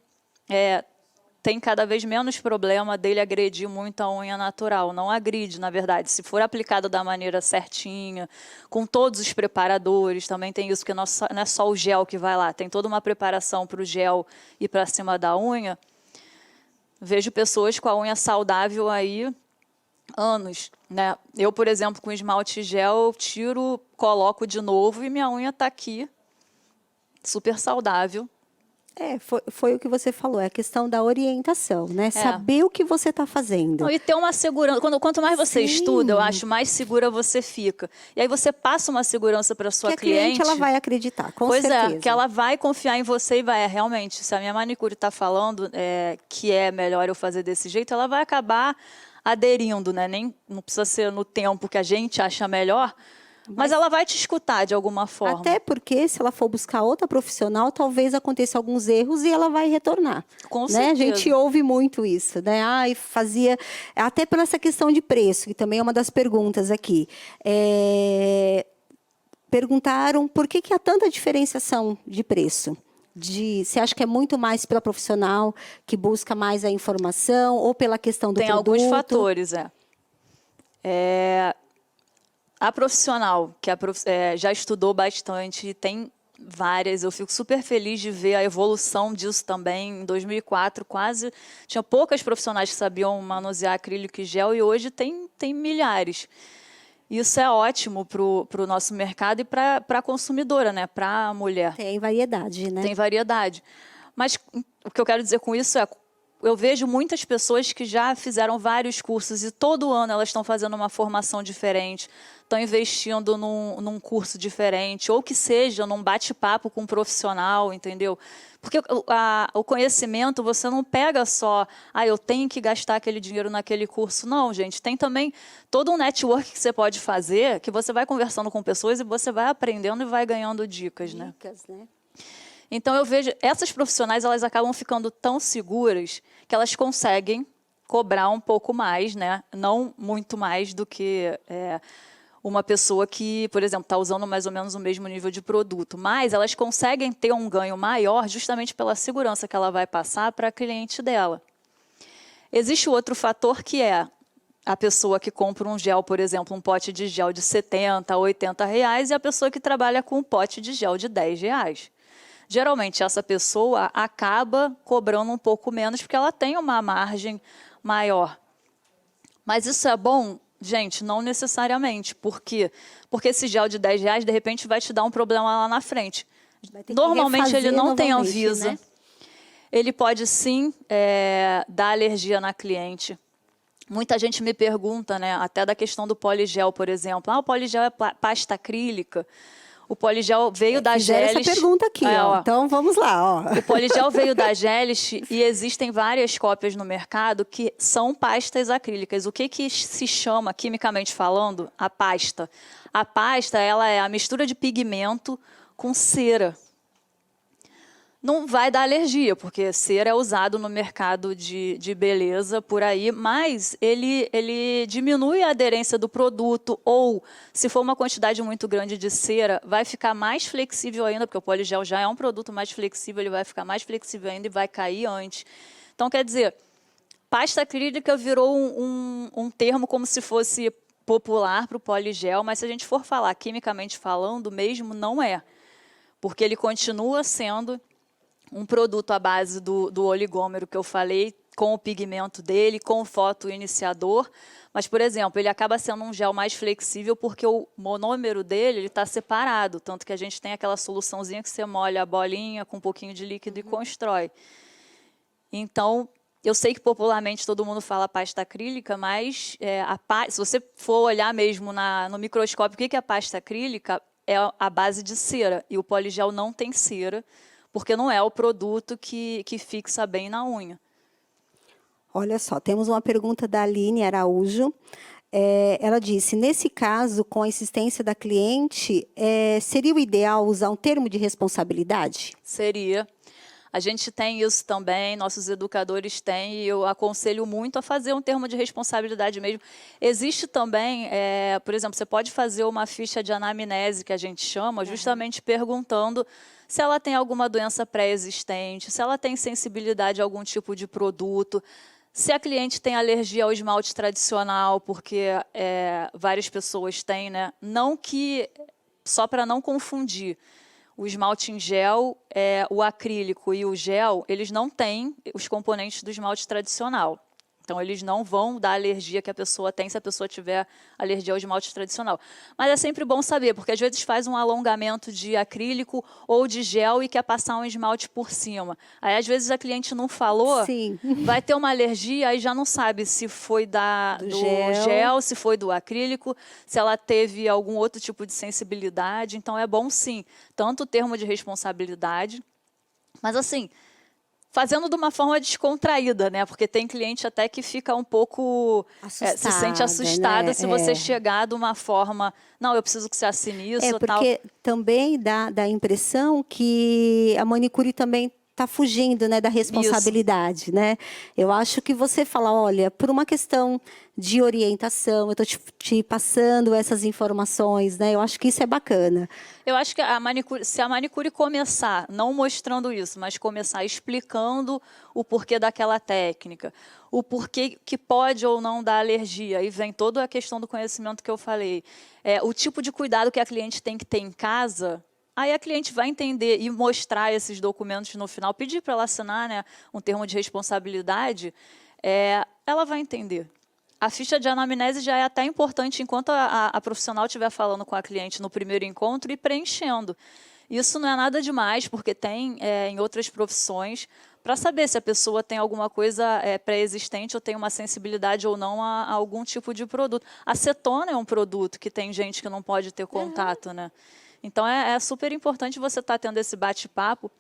tem cada vez menos problema dele agredir muito a unha natural. Não agride, na verdade. Se for aplicado da maneira certinha, com todos os preparadores, também tem isso, porque não é só o gel que vai lá, tem toda uma preparação para o gel ir para cima da unha. Vejo pessoas com a unha saudável aí anos, né? Eu, por exemplo, com esmalte gel, tiro, coloco de novo e minha unha está aqui, super saudável. Foi o que você falou, é a questão da orientação, né? Saber o que você está fazendo. Não, e ter uma segurança. Quanto mais você Sim. estuda, eu acho, mais segura você fica. E aí você passa uma segurança para sua cliente. Que a cliente ela vai acreditar, com certeza. Pois é, que ela vai confiar em você e vai, realmente, se a minha manicure está falando que é melhor eu fazer desse jeito, ela vai acabar aderindo, né? Não precisa ser no tempo que a gente acha melhor, mas ela vai te escutar de alguma forma. Até porque, se ela for buscar outra profissional, talvez aconteça alguns erros e ela vai retornar. Com né? certeza. A gente ouve muito isso, né? Fazia... Até por essa questão de preço, que também é uma das perguntas aqui. Perguntaram por que há tanta diferenciação de preço. Você acha que é muito mais pela profissional que busca mais a informação ou pela questão do produto? Tem alguns fatores, A profissional, que já estudou bastante, tem várias. Eu fico super feliz de ver a evolução disso também. Em 2004, tinha poucas profissionais que sabiam manusear acrílico e gel e hoje tem milhares. Isso é ótimo para o nosso mercado e para a consumidora, né? Para a mulher. Tem variedade, né? Tem variedade. Mas o que eu quero dizer com isso eu vejo muitas pessoas que já fizeram vários cursos e todo ano elas estão fazendo uma formação diferente, estão investindo num curso diferente, ou que seja num bate-papo com um profissional, entendeu? Porque o conhecimento, você não pega só, eu tenho que gastar aquele dinheiro naquele curso. Não, gente, tem também todo um network que você pode fazer, que você vai conversando com pessoas e você vai aprendendo e vai ganhando dicas, né? Então, eu vejo, essas profissionais, elas acabam ficando tão seguras que elas conseguem cobrar um pouco mais, né? Não muito mais do que uma pessoa que, por exemplo, está usando mais ou menos o mesmo nível de produto. Mas elas conseguem ter um ganho maior justamente pela segurança que ela vai passar para a cliente dela. Existe outro fator que é a pessoa que compra um gel, por exemplo, um pote de gel de R$70, R$80, e a pessoa que trabalha com um pote de gel de R$10. Geralmente, essa pessoa acaba cobrando um pouco menos porque ela tem uma margem maior. Mas isso é bom? Gente, não necessariamente. Por quê? Porque esse gel de R$10, de repente, vai te dar um problema lá na frente. Normalmente, ele não tem Anvisa. Né? Ele pode, sim, dar alergia na cliente. Muita gente me pergunta, né, até da questão do poligel, por exemplo. O poligel é pasta acrílica. O poligel veio da Gelis. Essa pergunta aqui, então vamos lá. O poligel veio da Gelis e existem várias cópias no mercado que são pastas acrílicas. O que se chama, quimicamente falando, a pasta? A pasta, ela é a mistura de pigmento com cera. Não vai dar alergia, porque cera é usado no mercado de beleza por aí, mas ele diminui a aderência do produto, ou se for uma quantidade muito grande de cera, vai ficar mais flexível ainda, porque o poligel já é um produto mais flexível, ele vai ficar mais flexível ainda e vai cair antes. Então, quer dizer, pasta acrílica virou um termo como se fosse popular para o poligel, mas se a gente for falar quimicamente falando, mesmo não é, porque ele continua sendo um produto à base do oligômero que eu falei, com o pigmento dele, com o fotoiniciador. Mas, por exemplo, ele acaba sendo um gel mais flexível porque o monômero dele está separado. Tanto que a gente tem aquela soluçãozinha que você molha a bolinha com um pouquinho de líquido e constrói. Então, eu sei que popularmente todo mundo fala pasta acrílica, mas se você for olhar mesmo no microscópio, o que é a pasta acrílica? É a base de cera, e o poligel não tem cera, porque não é o produto que fixa bem na unha. Olha só, temos uma pergunta da Aline Araújo. Ela disse, nesse caso, com a insistência da cliente, seria o ideal usar um termo de responsabilidade? Seria. A gente tem isso também, nossos educadores têm, e eu aconselho muito a fazer um termo de responsabilidade mesmo. Existe também, por exemplo, você pode fazer uma ficha de anamnese, que a gente chama, justamente perguntando se ela tem alguma doença pré-existente, se ela tem sensibilidade a algum tipo de produto, se a cliente tem alergia ao esmalte tradicional, porque várias pessoas têm, né? Não que, só para não confundir, o esmalte em gel, o acrílico e o gel, eles não têm os componentes do esmalte tradicional. Então, eles não vão dar alergia que a pessoa tem se a pessoa tiver alergia ao esmalte tradicional. Mas é sempre bom saber, porque às vezes faz um alongamento de acrílico ou de gel e quer passar um esmalte por cima. Aí, às vezes, a cliente não falou, Sim. vai ter uma alergia e já não sabe se foi do gel, se foi do acrílico, se ela teve algum outro tipo de sensibilidade. Então, é bom, sim, tanto o termo de responsabilidade, mas, assim, fazendo de uma forma descontraída, né? Porque tem cliente até que fica um pouco... se sente assustada, né? Se você chegar de uma forma... Não, eu preciso que você assine isso, porque tal. Também dá a impressão que a manicure também está fugindo, né, da responsabilidade, isso, né? Eu acho que você fala, olha, por uma questão de orientação, eu estou te passando essas informações, né? Eu acho que isso é bacana. Eu acho que se a manicure começar, não mostrando isso, mas começar explicando o porquê daquela técnica, o porquê que pode ou não dar alergia, aí vem toda a questão do conhecimento que eu falei, o tipo de cuidado que a cliente tem que ter em casa. Aí a cliente vai entender e mostrar esses documentos no final, pedir para ela assinar, né, um termo de responsabilidade, ela vai entender. A ficha de anamnese já é até importante enquanto a profissional estiver falando com a cliente no primeiro encontro e preenchendo. Isso não é nada demais, porque tem em outras profissões, para saber se a pessoa tem alguma coisa pré-existente ou tem uma sensibilidade ou não a algum tipo de produto. Acetona é um produto que tem gente que não pode ter contato, né? Então, é super importante você estar tendo esse bate-papo.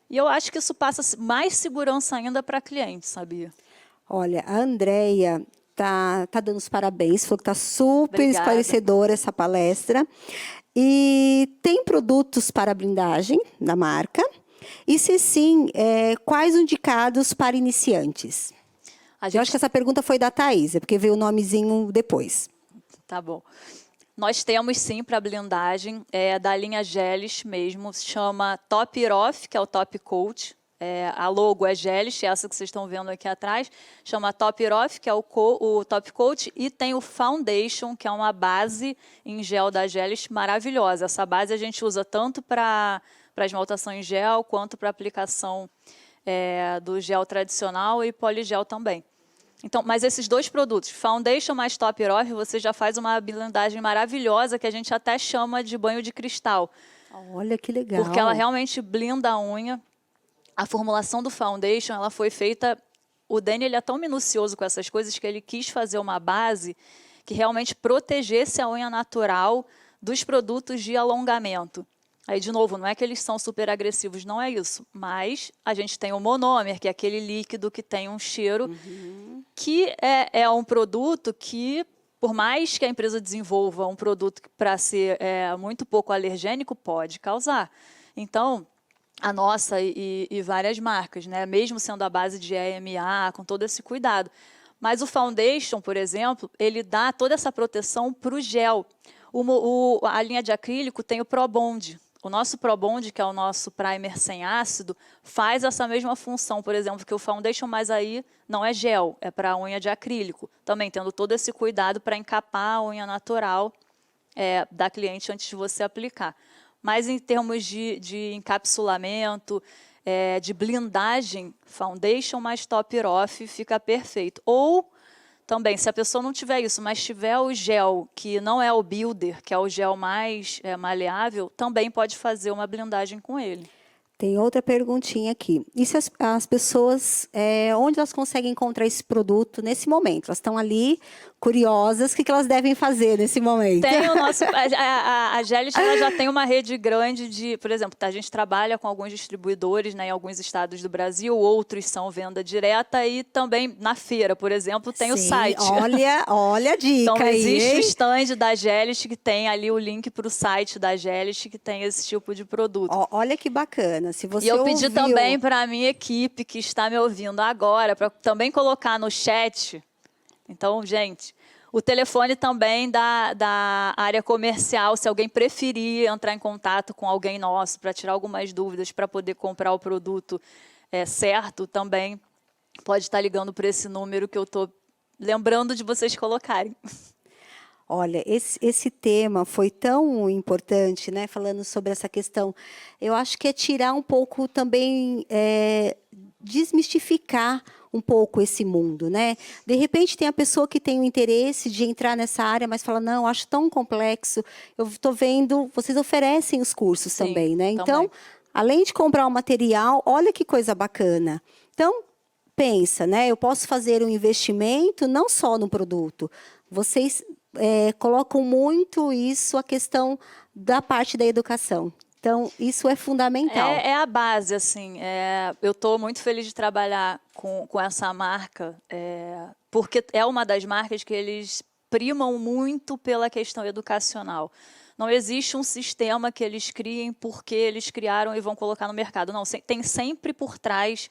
E eu acho que isso passa mais segurança ainda para a cliente, sabia? Olha, a Andréia tá dando os parabéns, falou que está super Obrigada. Esclarecedora essa palestra. E tem produtos para blindagem da marca? E se sim, quais indicados para iniciantes? Eu acho que essa pergunta foi da Thaisa, porque veio o nomezinho depois. Tá bom. Nós temos, sim, para blindagem, da linha Gelis mesmo, se chama Top It Off, que é o Top Coat. A logo é Gelis, essa que vocês estão vendo aqui atrás, chama Top It Off, que é o Top Coat, e tem o Foundation, que é uma base em gel da Gelis maravilhosa. Essa base a gente usa tanto para esmaltação em gel, quanto para aplicação do gel tradicional e poligel também. Então, mas esses dois produtos, Foundation mais Top It Off, você já faz uma blindagem maravilhosa que a gente até chama de banho de cristal. Olha que legal. Porque ela realmente blinda a unha. A formulação do Foundation, ela foi feita... O Dani, ele é tão minucioso com essas coisas que ele quis fazer uma base que realmente protegesse a unha natural dos produtos de alongamento. Aí, de novo, não é que eles são super agressivos, não é isso. Mas a gente tem o monômer, que é aquele líquido que tem um cheiro, que é um produto que, por mais que a empresa desenvolva um produto para ser muito pouco alergênico, pode causar. Então, a nossa e várias marcas, né? Mesmo sendo a base de EMA, com todo esse cuidado. Mas o Foundation, por exemplo, ele dá toda essa proteção para o gel. A linha de acrílico tem o Pro Bond. O nosso Pro Bond, que é o nosso primer sem ácido, faz essa mesma função, por exemplo, que o Foundation, mas aí não é gel, é para a unha de acrílico. Também tendo todo esse cuidado para encapar a unha natural da cliente antes de você aplicar. Mas em termos de encapsulamento, de blindagem, Foundation mais Top It Off fica perfeito. Ou... Também, se a pessoa não tiver isso, mas tiver o gel, que não é o Builder, que é o gel mais maleável, também pode fazer uma blindagem com ele. Tem outra perguntinha aqui. E se as pessoas, onde elas conseguem encontrar esse produto nesse momento? Elas estão ali, curiosas, o que elas devem fazer nesse momento? Tem o nosso, a Gelit, ela já tem uma rede grande de, por exemplo, a gente trabalha com alguns distribuidores, né, em alguns estados do Brasil, outros são venda direta e também na feira, por exemplo, tem o site. Olha a dica então, existe aí, o stand da Gelit que tem ali o link para o site da Gelit que tem esse tipo de produto. Olha que bacana. Se você e eu pedi ouviu... também para a minha equipe que está me ouvindo agora, para também colocar no chat. Então, gente, o telefone também da área comercial, se alguém preferir entrar em contato com alguém nosso para tirar algumas dúvidas, para poder comprar o produto certo, também pode estar ligando para esse número que eu estou lembrando de vocês colocarem. Olha, esse tema foi tão importante, né? Falando sobre essa questão. Eu acho que é tirar um pouco também, desmistificar um pouco esse mundo, né? De repente tem a pessoa que tem o interesse de entrar nessa área, mas fala, não, acho tão complexo. Eu estou vendo, vocês oferecem os cursos Sim, também, né? Então, também. além de comprar o material, olha que coisa bacana. Então, pensa, né? Eu posso fazer um investimento não só no produto. Vocês colocam muito isso, a questão da parte da educação. Então, isso é fundamental. É a base, assim. Eu estou muito feliz de trabalhar com essa marca, porque é uma das marcas que eles primam muito pela questão educacional. Não existe um sistema que eles criem porque eles criaram e vão colocar no mercado. Não, tem sempre por trás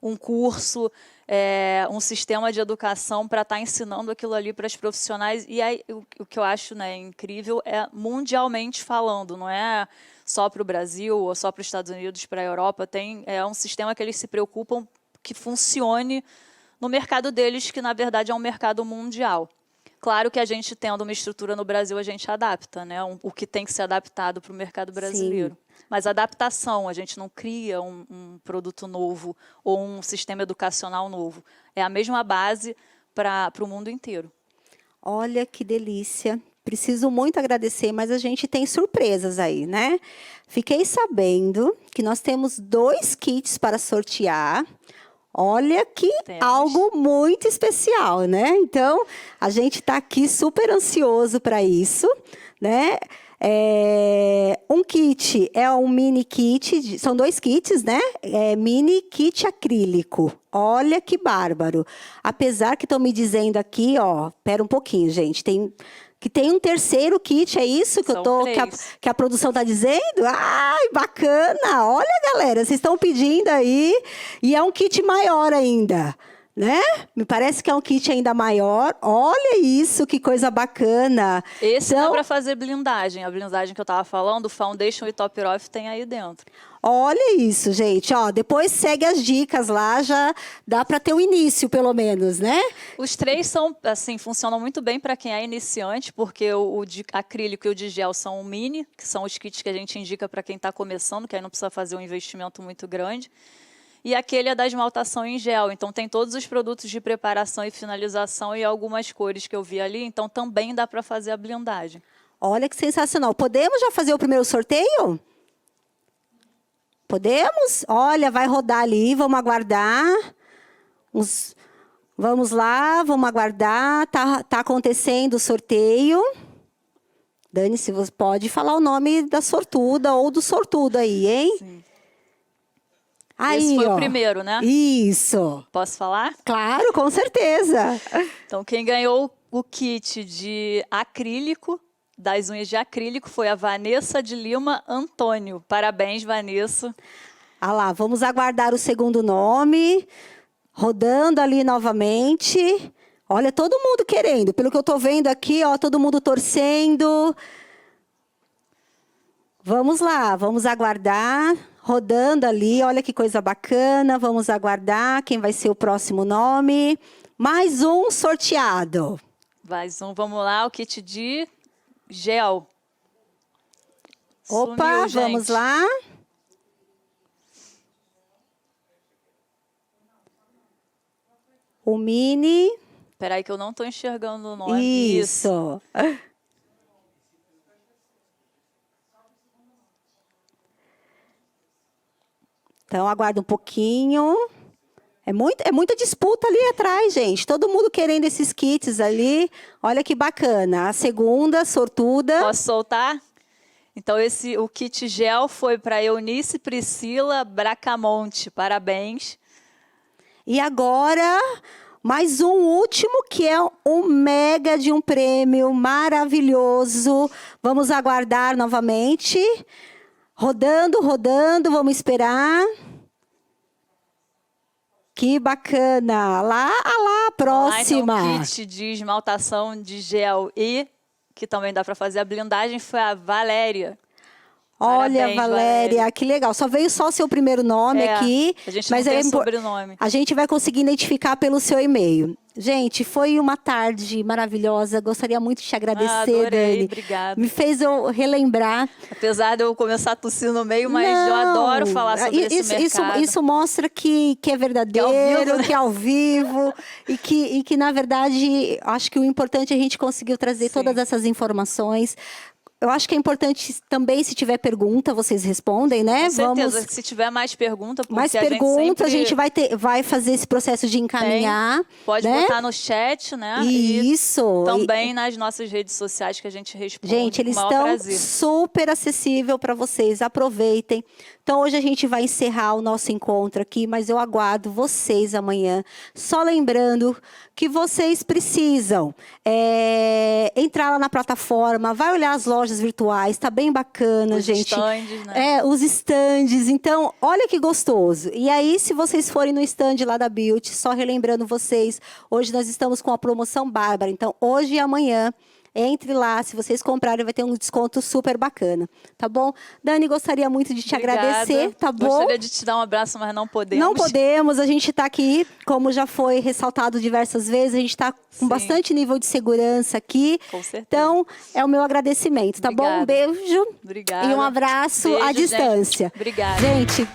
um curso, um sistema de educação para estar ensinando aquilo ali para os profissionais. E aí, o que eu acho, né, incrível é mundialmente falando, não é só para o Brasil ou só para os Estados Unidos, para a Europa. É um sistema que eles se preocupam que funcione no mercado deles, que na verdade é um mercado mundial. Claro que a gente tendo uma estrutura no Brasil, a gente adapta, né? O que tem que ser adaptado para o mercado brasileiro. Sim. Mas adaptação, a gente não cria um produto novo ou um sistema educacional novo. É a mesma base para o mundo inteiro. Olha que delícia. Preciso muito agradecer, mas a gente tem surpresas aí, né? Fiquei sabendo que nós temos 2 kits para sortear. Olha que algo muito especial, né? Então, a gente está aqui super ansioso para isso, né? Um kit é um mini kit, são 2 kits, né? Mini kit acrílico. Olha que bárbaro. Apesar que estão me dizendo aqui, ó, pera um pouquinho, gente, que tem um terceiro kit, é isso que a produção está dizendo? Ai, bacana! Olha, galera, vocês estão pedindo aí, e é um kit maior ainda, né? Me parece que é um kit ainda maior. Olha isso, que coisa bacana. Esse dá para fazer blindagem. A blindagem que eu estava falando, o Foundation e Top Off tem aí dentro. Olha isso, gente. Ó, depois segue as dicas lá, já dá para ter o início, pelo menos, né? Os 3 são, assim, funcionam muito bem para quem é iniciante, porque o de acrílico e o de gel são o mini, que são os kits que a gente indica para quem está começando, que aí não precisa fazer um investimento muito grande. E aquele é da esmaltação em gel. Então, tem todos os produtos de preparação e finalização e algumas cores que eu vi ali. Então, também dá para fazer a blindagem. Olha que sensacional. Podemos já fazer o primeiro sorteio? Podemos? Olha, vai rodar ali, vamos aguardar. Vamos lá, vamos aguardar. Tá acontecendo o sorteio. Dani, se você pode falar o nome da sortuda ou do sortudo aí, hein? Sim. Aí, esse foi ó, o primeiro, né? Isso. Posso falar? Claro, com certeza. Então, quem ganhou o kit de acrílico, das unhas de acrílico, foi a Vanessa de Lima Antônio. Parabéns, Vanessa. Ah lá, vamos aguardar o segundo nome. Rodando ali novamente. Olha, todo mundo querendo. Pelo que eu estou vendo aqui, ó, todo mundo torcendo. Vamos lá, vamos aguardar. Rodando ali, olha que coisa bacana. Vamos aguardar quem vai ser o próximo nome. Mais um sorteado. Mais um, vamos lá, o kit de gel. Opa, Sumiu, vamos lá. O mini. Espera aí que eu não estou enxergando o nome. Isso. Então, aguarda um pouquinho. É muita disputa ali atrás, gente. Todo mundo querendo esses kits ali. Olha que bacana. A segunda, sortuda. Posso soltar? Então, o kit gel foi para Eunice Priscila Bracamonte. Parabéns. E agora, mais um último, que é um mega de um prêmio maravilhoso. Vamos aguardar novamente. Rodando, rodando, vamos esperar. Que bacana. Lá, próxima. Então, o kit de esmaltação de gel e que também dá para fazer a blindagem foi a Valéria. Olha, Parabéns, Valéria, que legal. Só veio só o seu primeiro nome aqui. A gente mas não tem sobrenome. A gente vai conseguir identificar pelo seu e-mail. Gente, foi uma tarde maravilhosa. Gostaria muito de te agradecer, adorei, Dani. Obrigada. Me fez eu relembrar. Apesar de eu começar a tossir no meio, mas eu adoro falar sobre esse mercado. Isso mostra que é verdadeiro, que é ao vivo. e que, na verdade, acho que o importante é a gente conseguiu trazer todas essas informações. Eu acho que é importante também, se tiver pergunta, vocês respondem, né? Com certeza, se tiver mais pergunta, porque mais perguntas, a gente vai fazer esse processo de encaminhar. Pode né? botar no chat, né? Isso. E também nas nossas redes sociais que a gente responde. Gente, eles estão super acessível para vocês. Aproveitem. Então, hoje a gente vai encerrar o nosso encontro aqui, mas eu aguardo vocês amanhã. Só lembrando que vocês precisam entrar lá na plataforma, vai olhar as lojas virtuais, tá bem bacana, gente. Os estandes, né? Os estandes. Então, olha que gostoso. E aí, se vocês forem no stand lá da Beauty, só relembrando vocês, hoje nós estamos com a promoção Bárbara. Então, hoje e amanhã, entre lá, se vocês comprarem, vai ter um desconto super bacana, tá bom? Dani, gostaria muito de te agradecer, tá bom? Gostaria de te dar um abraço, mas não podemos. Não podemos, a gente está aqui, como já foi ressaltado diversas vezes, a gente está com bastante nível de segurança aqui. Com certeza. Então, é o meu agradecimento, tá bom? Um beijo. Obrigada. E um abraço à distância. Obrigada. Gente,